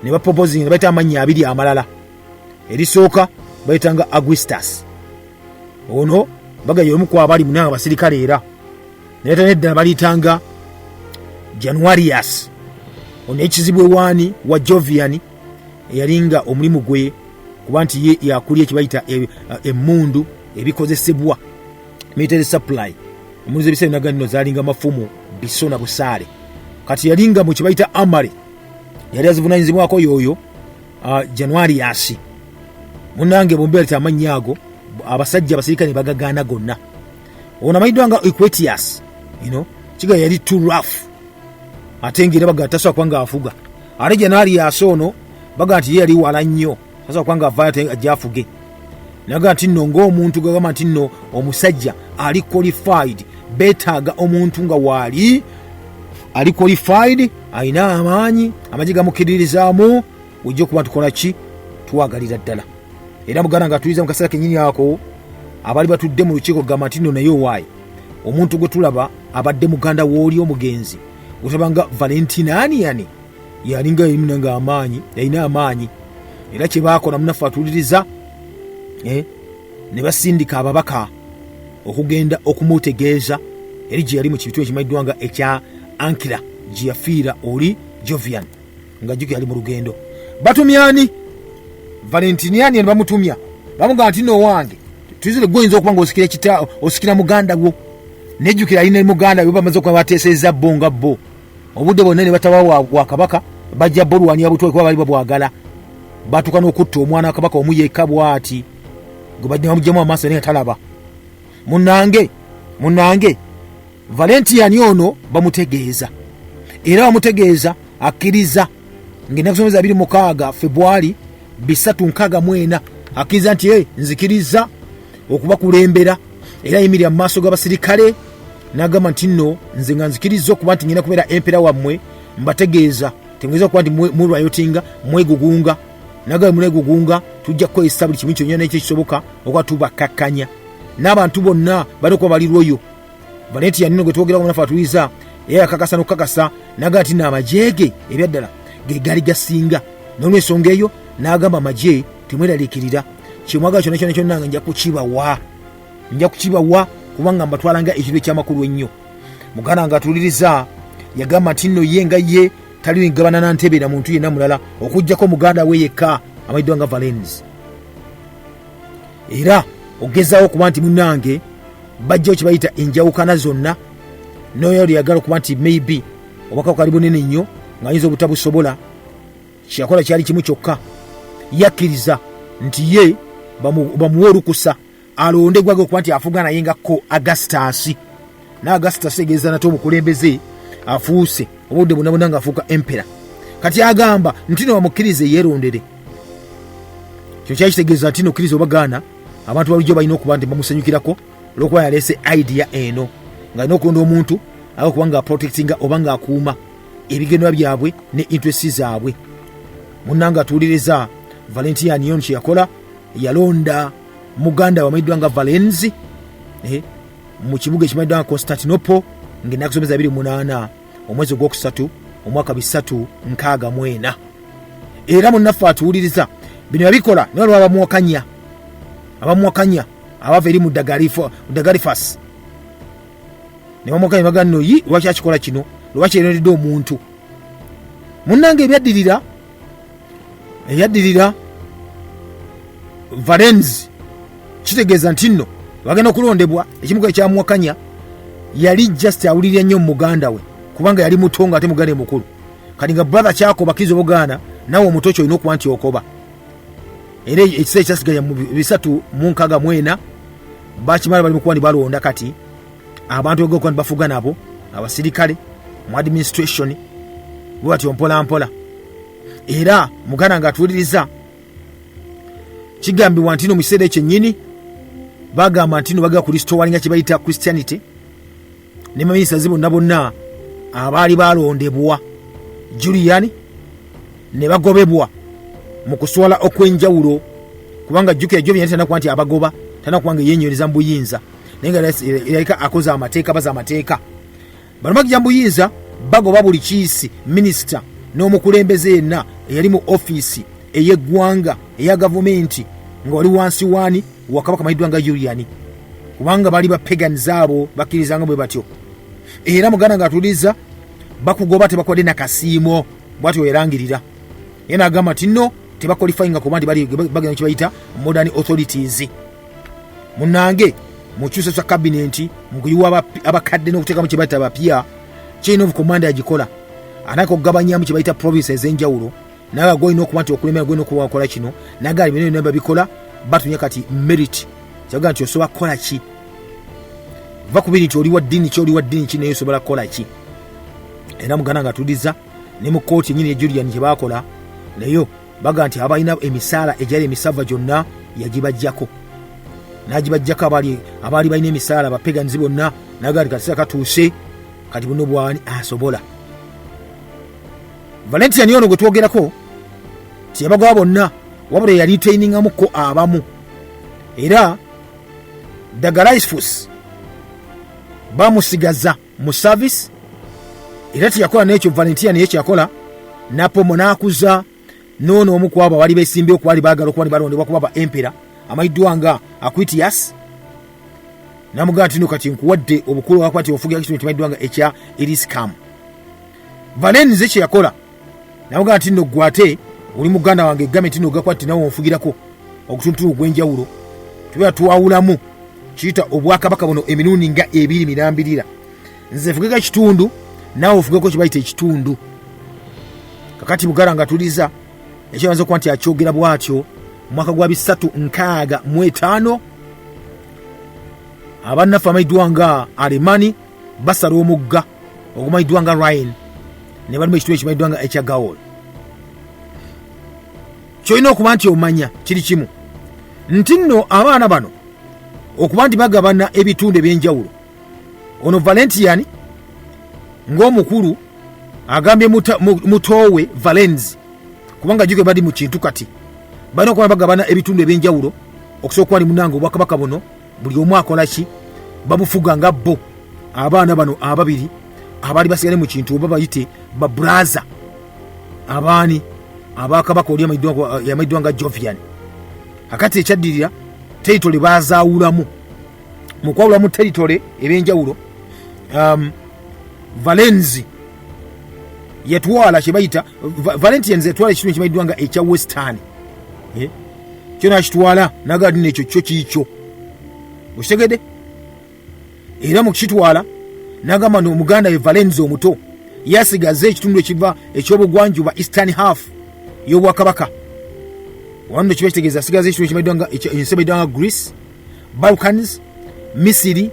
[SPEAKER 2] ne baproposing ne bayita amannya abiri amalala. Erisooka bayitanga Augustus, ono bagaye omu ku abali munanga abasirikale era neta nedda balitanga Januarius. Ono ekizibwe wani wa Jovian eyalinga omulimu gwe kuba nti ye yakulya ekibayita emmundu ebikozesebwa military supply. Omulimu ebisale naganino zalinga mafumu biso na busaale. Kati yalinga mu kibayita Amare yali azivunanyizibwako yoyo Januarius. Munange bombeera amannya ago abasajja abasirikale bagagaana gonna. Ono amayiddwa nga Equitius, kiga yali too rough ate ngera baga tasobola kubanga afuga. Ate Januarius ono baga nti ye yali wala nnyo tasobola kubanga avaayo ajja afuge. Naga nti nno ng'omuntu gagamba nti nno omusajja ali qualified, betaaga omuntu nga waali ali qualified, alina amaanyi, amagye gamukkiririzaamu, ojja okuba tukola ki twagalira ddala. Era muganda nga tuliza mu kaseera kennyini ako abali batudde mu lukiiko gamba nti nno naye owaayi omuntu gwe tulaba abadde muganda w'oli omugenzi gutabanga Valentinian yalinga yalimu nga amaanyi, yalina amaanyi. Era kye baakola munaffe atuliriza ne basindika ababaka okugenda okumutegeeza eri gye yali mu kibitu ekimanyiddwa nga ekya Ankira gye yafiira oli Jovian nga jjuke yali mu lugendo. Batumyani Valentinian ne bamutumya bamugaa nti nno wange tuyizire gwoyinza okuba nga osikira muganda gwo. Nejjukira alina muganda we bamaze okuba bateeseza bo nga bo obudde bonna ne batawa wa kabaka bajja bo lwanira butwe kuba bali babwagala batuuka n'okutta omwana wa kabaka omu yekka bw'ati gwe badde bamugyamu amaaso naye talaba. Munnange Valentinian ono bamutegeeza era bamutegeeza akkiriza ng'ennaku 26 February 364 akkiriza nti nzikiriza okubakulembera era yimirira mu maaso g'abasirikale n'agamba nti nno nze nga nzikiriza okuba nti ngenda kubeera empera wammwe mbategeeza temweza okuba nti mulwayotinga mwegugunga n'agamba mwegugunga tujja kukozesa buli kimu kyonna ekyo kisoboka okuba tubakakkanya n'abantu bonna bali okuba bali lwoyo. Valentinian nino gwe twogera ku nafe atuliza era yakakasa n'okukakasa n'agamba nti n'amajeege ebyaddala ge gali gasinga n'olw'ensonga eyo n'agamba amagye temweraliikirira kyemwagala kyonna kyonna nga nja kukibawa kubanga mbatwalanga ekintu ekyamakulu ennyo. Muganda nga atuliriza yagamba nti nno ye nga ye tali ngabana na ntebe na muntu yenna mulala okujjako muganda we yekka amayiddwa nga Valens. Era ogezaawo okuba nti munnange bajjawo kye bayita enjawukana zonna n'oyo yagala okuba nti maybe obwakabaka kali bunene nnyo ng'ayinza obutabusobola. Kyeyakola kyali kimu kyokka, yakkiriza nti ye bamuwa olukusa alonde gwage okuba nti afuga naye ngako Augustus. Na Augustus egeeza nate omukulembeze afuuse obudde bonna ng'afuuka empera. Kati agamba nti no bamukkirize yeerondere. Kyo kyali kitegeeza nti no kkiriza obagaana abantu balijjo balina okuba nti bamusanyukirako olw'okuba yaleese idea eno ng'alina okulonda omuntu akuba nga protectinga oba ng'akuuma ebigendwa byabwe ne interest zaabwe. Munnanga atuuliriza Valentinian ono kye yakola yalonda muganda wamayiddwa nga Valens mu kibuga ekimayiddwa nga Constantinople ng'ennaku 28 omwezi ogwokusatu omwaka 364. Era munnaffe atuuliriza bino yabikola ne waliwo abamuwakanya abava eri mu Dagalifas ne bamuwakanya bagamba nno lwaki akikola kino lwaki yeeronedde omuntu. Munnange eyaddirira Valens kitegeeza nti nno bagenda okulondebwa ekimuga ekyamuwakanya yali just awulirira nnyo muganda we kubanga yali muto nga ate muganda mukulu. Kati nga brother kyako bakiriza obugaana nawe omuto kyo olina okuba nti okoba. Era ekiseera ekyasigalya mu 364 bakimala bali mukuba balonda kati abantu egokuba bafuga nabo abasirikale mu administration bwati mpola mpola. Era muganda nga atuuliriza kigambibwa nti no mu kiseera ekyennyini bagamba nti no bagala kulistowalinga kye bayita Christianity ne baminisita bonna abaali balondebwa Julian ne bagobebwa mu kuswala okwenjawulo kubanga jjukira jjo byali tanakuba nti abagoba tanakuba nga yenywereza mu buyinza naye nga yalika akoze amateeka baza amateeka. Bano bagija mu buyinza bagoba buli kiisi minisita n'omukulembeze yenna eyali mu ofiisi ey'eggwanga eya gavumenti nga wali wansi waani wakabaka mayiddwa nga Julian kubanga bali bapagans abo bakkirizanga bwe batyo. Era muganda ng'atuliza bakugoba tebakwadde nakasiimo bwatyo werangirira. Ye n'agamba nti nno tebakwalifyinga kuba nti bagenda kibayita modern authorities. Munnange mu kyusa kya kabinenti mu kuyiwa abakadde n'okuteekamu kye bayita abapya chain of command agikola anako okugabanyamu kye bayita provinces ez'enjawulo naga golina okuba nti okulemera golina okuba wakola kino nagali bino byonna babikola batunya kati merit kyaga nti osobola kukola ki va kubiri nti oli wa ddiini ki oli wa ddiini ki naye osobola kukola ki. Era muganda nga tudiza ne mu kooti nyini Julian gye bakola nayo baga nti abalina emisaala egyali emisava gyonna yagibajjako n'agibajjako abaali balina emisaala bapagans bonna nagali kaseera katuuse kati buno bwani asobola. Valentinian ono gwe twogerako tiyabagoba bonna wabula yali trainingamukko abamu. Era Dagalifus bamusigaza mu service era tiyakola n'ekyo Valentinian yekyakola napomo n'akuza noono omu ku abo bali beesimbye okuba baagala okuba balondebwa kuba ba empera amayiddwa nga Aquitius namugamba nti no kati nkuwadde obukulu wakwati ofugira kitundu kimayiddwa nga ekya Eriscam. Valens kye yakola namugamba nti no gwate oli muganda wange egame nti no gakwati nawe onfugirako okutuntunu ogw'enjawulo tubeera twawulamu kiyita obwakabaka buno emirundi nga 2 mirambirira nze nfugeka kitundu nawe ofugeko kye bayita ekitundu. Kakati bugala nga tuliza ekyabanza okuba nti akyogera bw'atyo mu mwaka gwa 365 abannaffe amayiddwa nga Alemani basala omugga ogumanyiddwa nga Rhine ne balima ekitundu ekimanyiddwa nga ekya Gaul. Kyolina okuba nti omanya kiri kimu nti nno abaana bano okuba nti bagabana ebitundu ebyenjawulo, ono Valentinian ng'omukulu agambye mutoowe Valens, kubanga juke bali mu kintu kati balina okuba bagabana ebitundu ebyenjawulo okusobola okuba ni munange Obwakabaka buno buli omu akola ki babufuga nga bo. Abaana bano ababiri abali basigale mu kintu oba bayite babraza abaani abakabaka oli yamayiddwa nga Jovian. Akati ekyaddirira teritole bazaawulamu mu kwawulamu teritole ebyenjawulo. Valens yatwala kyebayita Valentinians yatwala ekitundu ekimanyiddwa nga ekya Western, kyo nakitwala nagali nekyo kyo kiikyo okitegedde. Era mu kukitwala nagamba n'omuganda we Valens omuto yasigaze ekitundu ekiva ekyobugwanjuba Eastern half y'Obwakabaka. Wano kiba kitegeeza asigaze ekitundu ekimanyiddwa nga ensi emanyiddwa nga Greece, Balkans, Misiri,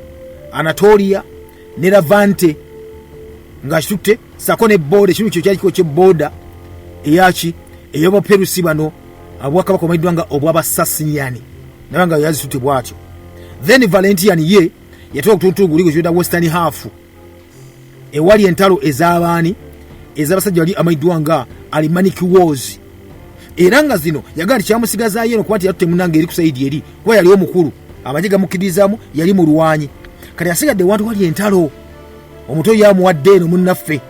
[SPEAKER 2] Anatolia ne Levante nga kitutte sako ne boda ekitundu kyo kyali kiko kyebboda eyaki ey'Obuperusi bano Obwakabaka omanyiddwa nga obw'Abasasiniani nabanga yazitutte bwatyo. Then Valentinian ye yatoka kutuntu guliko kyoda Western half ewali entalo ez'abaani ez'abasajja wali amayiddwa nga Alemannic Wars. Era nga zino yagala kyamusigazaayo eno kuba nti yatutte munange eri ku sayidi eri kuba yali omukulu amagye gamukkiririzaamu yali mu lwanyi. Kati asigadde wantu wali entalo omuto yamuwadde eno munnaffe.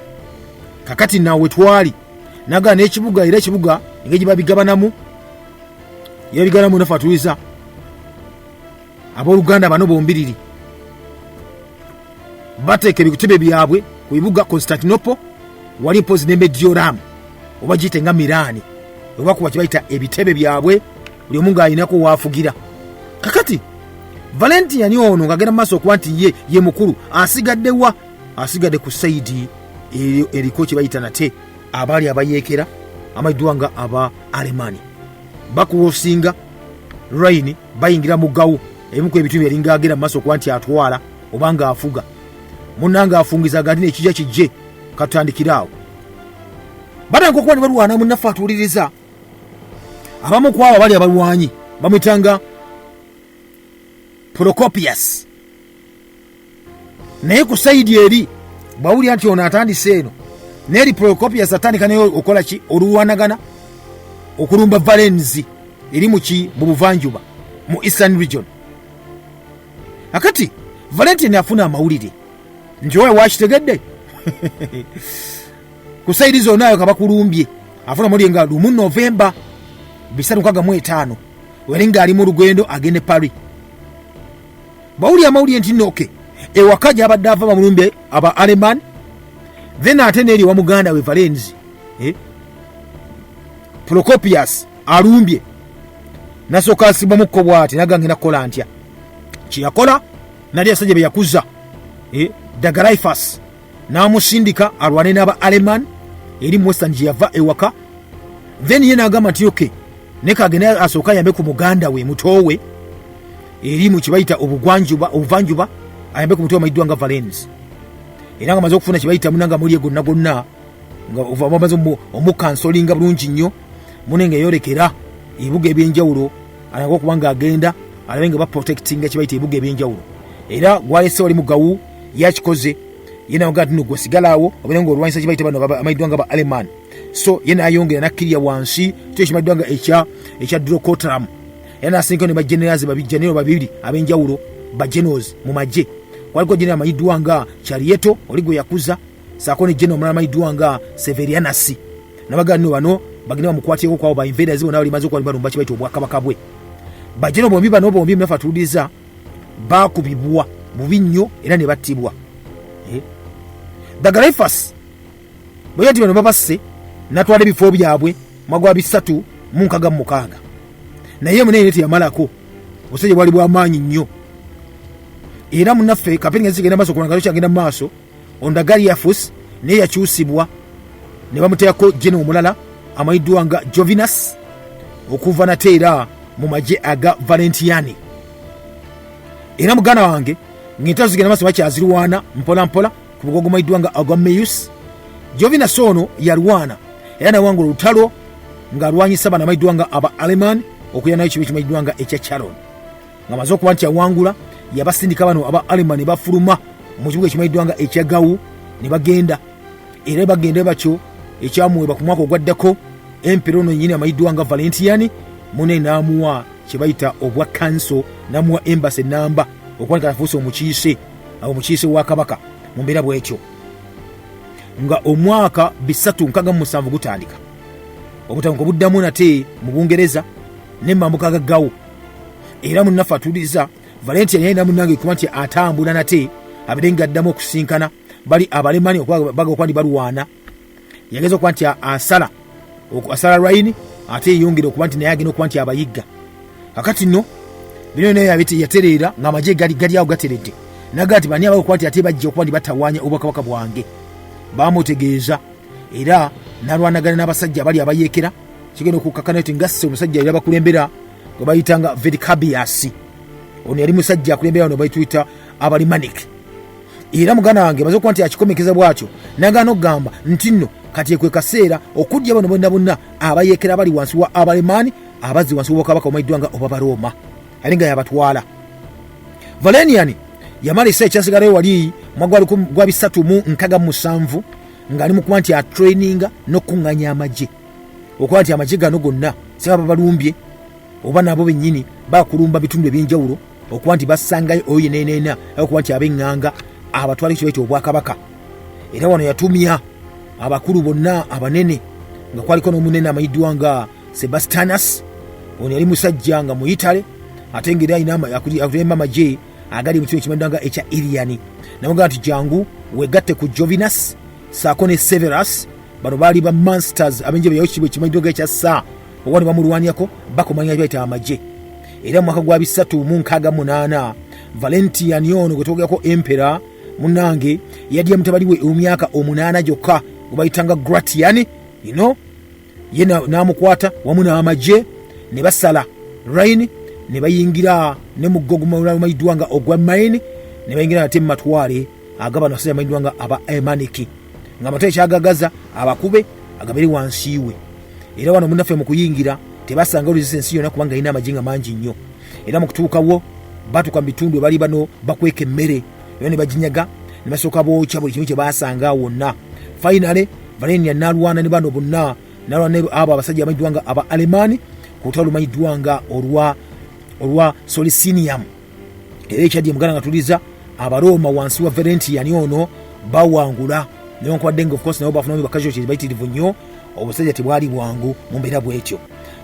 [SPEAKER 2] Kakati naawe twali nagala n'ekibuga era ekibuga engeri gye babigabanamu yabigabanamu naffe atuliza abooluganda bano bombiriri bateeka ebitebe byabwe ku bibuga Constantinople wali mpozi ne Medioram oba giyite nga Mirani oba kuba kibayita ebitebe byabwe buli omu ng'alinako waafugira. Kakati Valentinian ono ng'agenda mu maaso okuba nti ye mukulu asigadde wa? Asigadde ku sayidi eriko kyebayita nate abaali abayeekera amayiddwa nga aba Alemani bakuwosinga Rhine bayingira mu gawu ebimu ku ebitundu yali ng'agenda mu maaso okuba nti atwala oba ng'afuga munnange afungizaga nti nekijja kijje katutandikiraawo. Batandika okuba ne balwana munnaffe atuwuliriza. Abamu ku abo bali abalwanyi bamwitanga Procopius, naye ku sayidi eri bwawulira nti ono atandise eno n'eri Procopius atandika naye okola ki olulwanagana okulumba Valens eri mu buvanjuba mu Eastern region. Akati Valentinian afuna amawulire nti owe wakitegedde ku sayidi zonna ayo kabakulumbye afuna amawulire nga 1 Novemba 365 wali ng'ali mu lugendo agende Paris. Bawulira amawulire nti noke ewaka gy'abadde ava bamulumbye aba Aleman, then ate n'eri wa muganda we Valens Procopius alumbye nasooka asibwamu kko bw'ati nagange nakola ntya kyeyakola nali asajja be yakuza Dagalaifas n'amusindika alwane n'aba Aleman eri mu Western gye yava ewaka. Then ye n'agamba nti oke ne kagende asooka ayambe ku muganda we mutoowe eri mu kibayita obuvanjuba ayambe ku muto amayiddwa nga Valens. Era nga amaze okufuna kibayita munanga mulye gonna gonna nga bamaze omukansolinga bulungi nnyo munenge yolekera ebibuga ebyenjawulo alanga okuba nga agenda alabe nga baprotectinga kibayita ebibuga ebyenjawulo. Era gwalese wali mugawu yakikoze yena nga tino gwesigalaawo obere nga olwanyisa kibayita bano amayiddwa nga ba Aleman. So yena ayongera nakkirya wansi kyo kimayiddwa nga ekya Drocotram. Yana asinga ne bagenerals babijjanero babiri abenjawulo bagenos mu magye waliko general amayiddwa nga Charieto oligwe yakuza saako ne general amayiddwa nga Severianus nabagano bano bagenda bamukwatiyeko kwabo ba invaders bona bali maze kwali balumba kibayita Obwakabaka bwe. Bajeno bombi bano bombi mnafa tuliza bakubibwa bubi nnyo era ne battibwa. Dagalaifas boyati bano babasse natwala ebifo byabwe magwa 3 mu 6 naye munene teyamalako omusajja bwali bw'amaanyi nnyo. Era munaffe kapeni ngazigenda maaso kulangalo kyagenda mu maaso Ondagaliafus naye yakyusibwa ne bamuteekako jeno omulala amayiddwa nga Jovinus okuva nate era mu magye aga Valentinian. Era muganda wange ng'entalo zigenda maaso bakyazirwana mpola mpola ku bugogo mayiddwanga ogwa Meus. Jovinas ono yalwana era nawangula olutalo ng'alwanyisa bana mayiddwanga aba Aleman okuya nayo kibe kimayiddwanga ekya Sharon. Ng'amaze okuba nti awangula yabasindika bano aba Aleman ne bafuluma mu kibuga ekimayiddwanga ekya Gawu ne bagenda era bagenda batyo ekyamuwebwa ku mwaka ogwaddako Emperial ono nyini amayiddwanga Valentinian mune n'amuwa kye bayita obwa kanso n'amuwa embassy namba okuwanika afuuse omukiise wa kabaka mu mbeera bw'ekyo nga omwaka 367 gutandika obutamuko buddamu nate mu Bungereza n'emambuka gaggawo era munnafu atuliza Valentinian yalina munnange kuba nti atambula nate aberenga addamu okusinkana bali abalemani baga okuba ndi balwana yageza okuba nti asala Rhine ate yeyongera okuba nti naye agenda okuba nti abayigga kakati nno bino naye yatereera ng'amagye gali awo gateredde naga nti bani abakuba nti ate bajja okuba nti batawaanya obwakabaka bwange bamutegeeza era nalwanagana n'abasajja abali abayeekera kigenda okukkakana nti ngasse omusajja era bakulembera gwe bayitanga Verikabias ono yali musajja akulembera ono bayituyita Abalimanik era muganda wange baze okuba nti akikomekeza bwatyo nagana okugamba nti nno kati ekwe kaseera okujja bano bonna abayeekera bali wansi wa Abalemani abazzi wansi w'obwakabaka omayiddwanga oba Baroma ali nga yabatwala. Valentinian yamala ekiseera ekyasigalayo wali mwaka gwa 367 ng'ali mu kuba nti atraininga n'okuŋŋaanya amagye okuba nti amagye gano gonna singa babalumbye oba nabo bennyini bakulumba bitundu eby'enjawulo okuba nti basangayo oyo neneena okuba nti ab'eŋŋanga abatwala ekyo bayita obwakabaka. Era wano yatumya abakulu bonna abanene nga kwaliko n'omunene amayiddwanga Sebastianus ono yali musajja nga muyitale ate ngeri alina akulemba amagye agali mu kitundu ekimayiddwanga ekya Iliani namugamba nti jangu wegatte ku Jovinas saako ne Severus bano baali ba monsters abenjebe yayo kibo ekimayiddwanga ekya Saa obwani bamulwanyako bakomanya bayita amagye. Era mu mwaka gwa 368 Valentinian ono gwe twogerako Emperial munange yadya mutabali we emyaka 8 gyokka gubayitanga Gratian ye n'amukwata wamu n'amagye ne basala Rhine ne bayingira ne mugogo mayiddwanga ogwa Maine ne bayingira ate mu matwale agabano asajja mayiddwanga aba Emaniki nga matwale kyagagaza abakube agabiri wansiwe. Era wano munnaffe mu kuyingira tebasanga resistance yonna kubanga ina amagye mangi nnyo era mu kutuukawo batuka mu bitundu bali bano bakweka emmere era ne baginyaga ne basooka bookya buli kimu kye baasanga wonna. Finally Valentinian n'alwana ne bano bonna n'alwana abo abasajja amayiddwanga aba Alemani ku lutalo lumayiddwanga olwa Solicinium. Era ekyaddi muganda nga tuliza Abaroma wansi wa Valentinian ono bawangula newankubadde nga of course nabo bafunamu bakasualties bayitirivu nnyo obusajja tebwali bwangu mu mbeera bw'ekyo.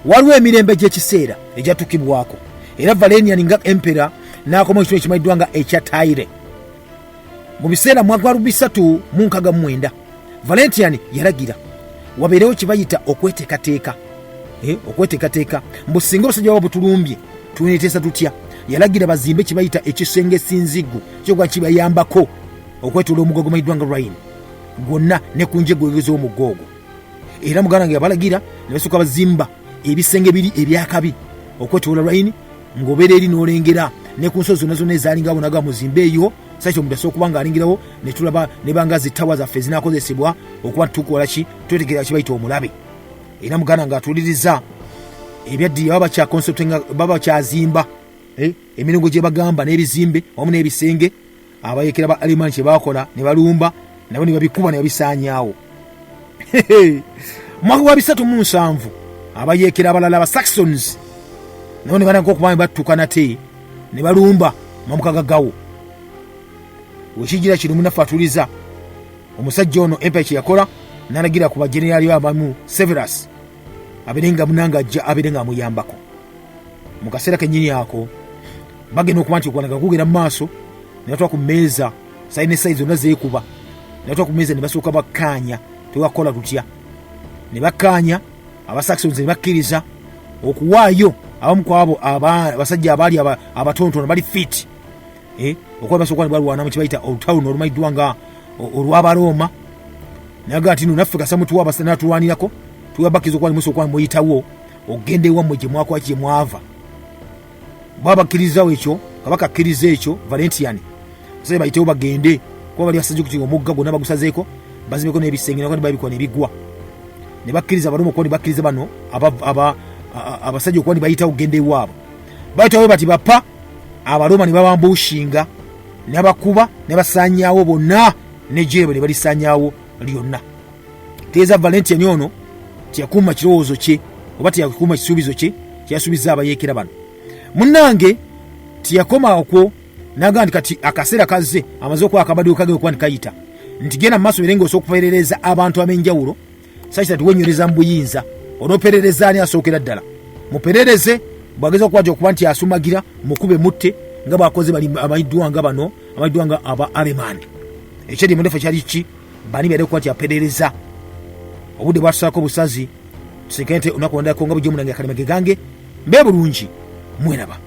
[SPEAKER 2] Waliwo emirembe gy'ekiseera egyatukibwako era Valentinian nga Emperial n'akoma ekitundu ekimayiddwanga ekya Tyre mu biseera mwaka 369 Valentinian yalagira wabeerewo kibayita okweteekateeka mbu singa obusajja bwa butulumbye tuneeteesa tutya. Yalagira bazimbe kibayita ekisenge sinzigu kyogwa kibayambako okwetoola omugogo mayiddwanga Rhine gwonna ne ku njegwege z'omugogo. Era muganda nga yabalagira ne basooka bazimba ebisenge biri ebyakabi okwetoola Rhine ng'obeera eri n'olengera ne ku nsozi zonna ezaalingawo naga muzimbe eyo sakyo omuntu asobola okuba ng'alengerawo ne tulaba ne banga zitawa zaffe zinaakozesebwa okuba tukola ki twetegera kibayita omulabe. Era muganda ng'atuuliriza ebyaddirira baba bakyazimba emiringo gye bagamba n'ebizimbe wamu n'ebisenge abayeekera ba Alemani kye bakola ne balumba nabo ne babikuba ne babisaanyaawo. Mwaka gwa 307 abayeekera abalala aba Saxons nabo ne banako okuba battuka nate ne balumba mamuka gaggawo. Wekigira kino munnaffe atuliza omusajja ono Empire kye yakola n'alagira ku bajenerali abamu Severus aberenga munanga ajja aberenga amuyambako. Mu kaseera kennyini ako bagenda okuba nti okwanaga kugera mu maaso ne batwala ku mmeeza sayine sayizi zonna zeekuba ne batwala ku mmeeza ne basooka bakkaanya tewakola tutya ne bakkaanya Abasaxons ne bakkiriza okuwaayo abamu ku abo abasajja abaali abatontono bali fit okuba basooka ne balwana mu kibayita olutalo olumayiddwanga olw'Abaroma naga ati naffe kasamutuwa abasana tulwanirako tuwabakiza okuba musooka muyitawo ogende ewammwe gye mwakwaki gye mwava. Babakkirizawo ekyo kabaka akkiriza ekyo Valentinian sasa bayitewo bagende kuba bali basajja kuti omugga gonna bagusazeeko bazibeko n'ebisenge nakandi babikola n'ebigwa ne bakkiriza abaloma okuba ne bakkiriza bano abasajja okuba ne bayitawo kugenda ewaabwe bayitawo bati bapa abaloma ne babambushinga ne bakuba ne basaanyaawo bonna ne jeebo ne balisaanyaawo lyonna. Teeza Valentinian ono tiyakuuma kirowoozo kye oba tiyakuuma kisuubizo kye kyeyasuubiza abayeekera bano. Munnange tiyakoma okwo n'agamba nti kati akaseera kazze amaze okuba akabadde kage okuba nikayita nti genda mu maaso birenge okuperereza abantu ab'enjawulo sakita tuwenyereza mu buyinza onooperereza ani asookera ddala muperereze bwageza okwaja okuba nti asumagira mukube mutte nga bakoze bali amayiddwanga bano amayiddwanga aba Alemani. Ekyedi mundefu kyali ki bani byali okuba nti aperereza obudde bwatusaako busazi tusekente onaku wandako nga bujjo Omulangira Kalemage gange mbe bulungi mweraba.